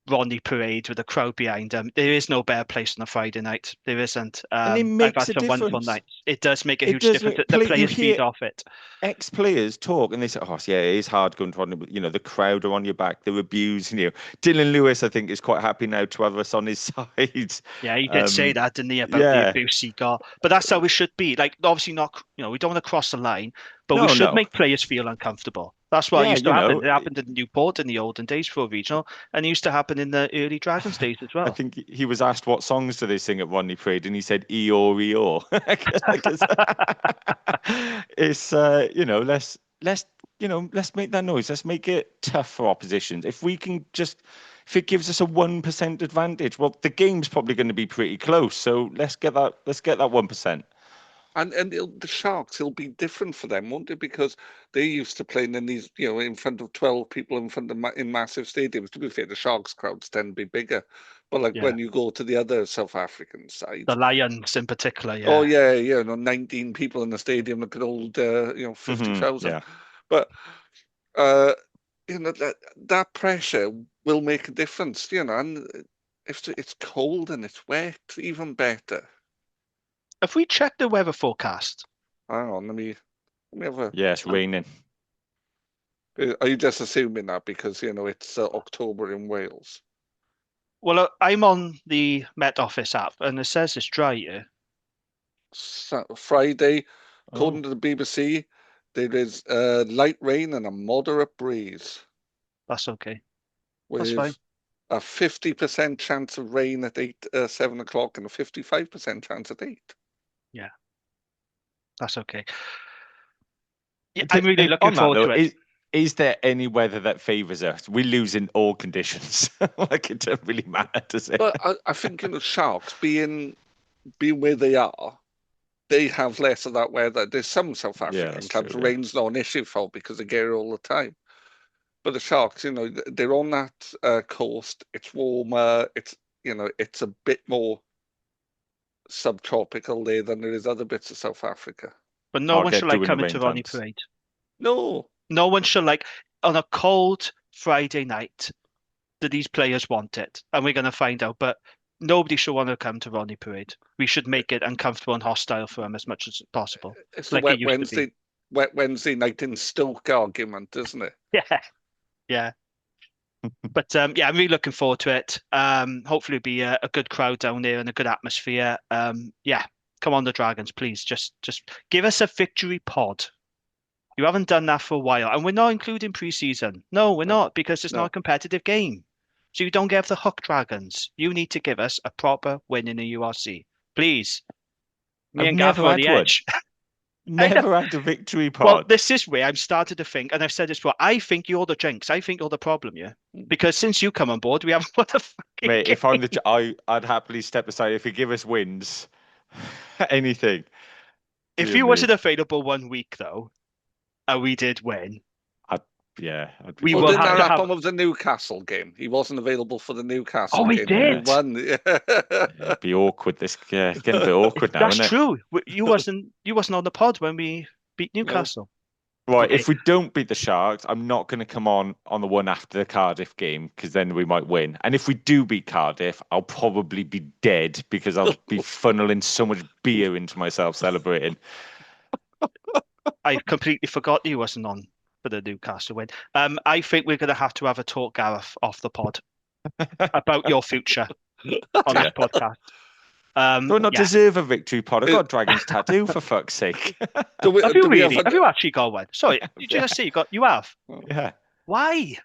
Ronnie Parade with a crowd behind them, there is no better place on a Friday night. There isn't. And it I've makes had a some wonderful difference. nights. It does make a It huge does difference. make The you players feed hear off it. ex-players talk and they say, "Oh, yeah, it is hard going to, the crowd are on your back, they're abusing you." Dylan Lewis, I think, is quite happy now to have us on his side. Yeah, he did say that, didn't he, about the Yeah. abuse he got. But that's how it should be. Like, obviously not, we don't want to cross the line, but we No, should no. make players feel uncomfortable. That's what Yeah, used to happen. It happened in Newport in the olden days for a regional, and it used to happen in the early Dragons days as well. I think he was asked what songs do they sing at Ronnie Parade, and he said Eeyore, Eeyore. It's let's make that noise. Let's make it tough for oppositions. If it gives us a 1% advantage, well, the game's probably going to be pretty close. So let's get that 1%. And the Sharks, it'll be different for them, won't it? Because they used to playing in these, in front of 12 people in massive stadiums. To be fair, the Sharks crowds tend to be bigger. But when you go to the other South African side, the Lions in particular, yeah. Oh yeah, 19 people in the stadium that could hold 50,000. Yeah. But that pressure will make a difference, and if it's cold and it's wet, even better. Have we checked the weather forecast? Hang on, let me have a. Yeah, it's raining. Are you just assuming that because it's October in Wales? Well, I'm on the Met Office app, and it says it's dry here. Friday, according to the BBC, there is light rain and a moderate breeze. That's okay. That's fine. A 50% chance of rain at 7 o'clock and a 55% chance at 8. Yeah, that's okay. Yeah, I'm really looking forward to it. Is there any weather that favours us? We lose in all conditions. It doesn't really matter, does it? But I think Sharks being where they are, they have less of that weather. There's some South African clubs, rain's not an issue for because they get it all the time. But the Sharks, they're on that coast. It's warmer. It's a bit more subtropical there than there is other bits of South Africa. But no one should like coming to Ronnie Parade. No. No one should like, on a cold Friday night, do these players want it? And we're going to find out. But nobody should want to come to Ronnie Parade. We should make it uncomfortable and hostile for them as much as possible. It's like the wet Wednesday night in Stoke argument, isn't it? Yeah. But I'm really looking forward to it. Hopefully it'll be a good crowd down there and a good atmosphere. Come on, the Dragons, please. Just give us a victory pod. You haven't done that for a while, and we're not including preseason. No, we're not, because it's not a competitive game. So you don't get the hook, Dragons. You need to give us a proper win in the URC, please. Me and Gavin on the edge. Never had a victory pod. Well, this is where I'm starting to think, and I've said this before, I think you're the jinx. I think you're the problem, yeah? Because since you come on board, we haven't won a fucking Mate, game. if I'm I'd happily step aside if you give us wins. Anything. If you wasn't available 1 week, though, and we did win, we will have to have with the Newcastle game. He wasn't available for the Newcastle game. Oh, he did. We won. It'd be awkward. Getting a bit awkward now. That's true. You wasn't on the pod when we beat Newcastle. No. Right. Okay. If we don't beat the Sharks, I'm not going to come on the one after the Cardiff game because then we might win. And if we do beat Cardiff, I'll probably be dead because I'll be funneling so much beer into myself celebrating. I completely forgot you wasn't on for the Newcastle win. I think we're going to have a talk, Gareth, off the pod about your future on this podcast. Do I not deserve a victory pod? I've got a Dragon's tattoo, for fuck's sake. Have you really? Have you actually got one? Sorry, did you just say you have? Yeah. Why?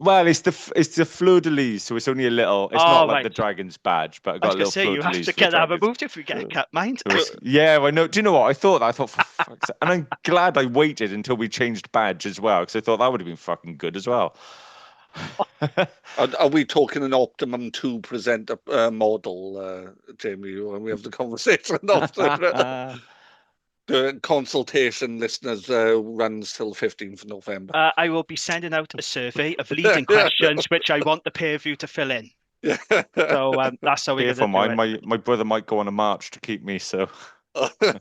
Well, it's the fleur de lis, so it's only a little. It's Oh, not like right. the Dragon's badge, but I I got was a going to little say, fleur you de have lis to for the get that Dragons. removed if we get cut, mind. Yeah, I know. Do you know what? I thought, for fuck's sake. And I'm glad I waited until we changed badge as well, because I thought that would have been fucking good as well. Are we talking an Optimum 2 presenter model, Jamie, when we have the conversation? The consultation, listeners, runs till 15th of November. I will be sending out a survey of leading questions, which I want the peer review to fill in. Yeah. So that's how we're Careful, going to do it. my brother might go on a march to keep me. So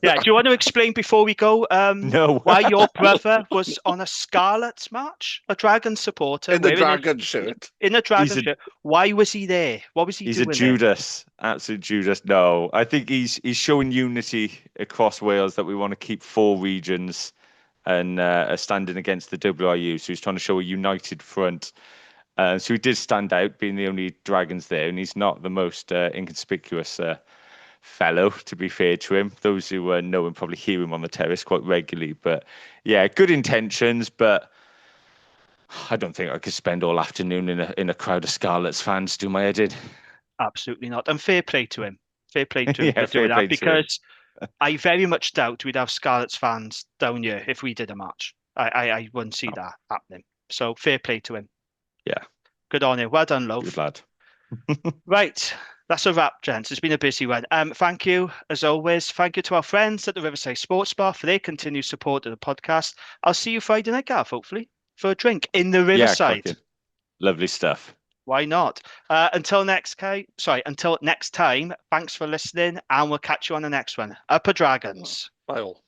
Yeah, do you want to explain before we go no. why your brother was on a Scarlet's march? A Dragon supporter In the wearing Dragon shirt. in a Dragon shirt. Why was he there? What was he He's doing a Judas, absolute Judas. No, I think he's showing unity across Wales, that we want to keep 4 regions and standing against the WIU. So he's trying to show a united front. So he did stand out, being the only Dragons there, and he's not the most inconspicuous fellow, to be fair to him. Those who know him probably hear him on the terrace quite regularly. But yeah, good intentions, but I don't think I could spend all afternoon in a crowd of Scarlets fans. Do my head in. Absolutely not. And fair play to him. Fair play to him Yeah, for doing fair play that, to him. because I very much doubt we'd have Scarlet's fans down here if we did a match. I wouldn't see that happening. So fair play to him. Yeah. Good on you. Well done, Loaf. Good lad. Right. That's a wrap, gents. It's been a busy one. Thank you, as always. Thank you to our friends at the Riverside Sports Bar for their continued support of the podcast. I'll see you Friday night, Gav, hopefully, for a drink in the Riverside. Yeah, lovely stuff. Why not? Until next time, thanks for listening, and we'll catch you on the next one. Upper Dragons. Bye all.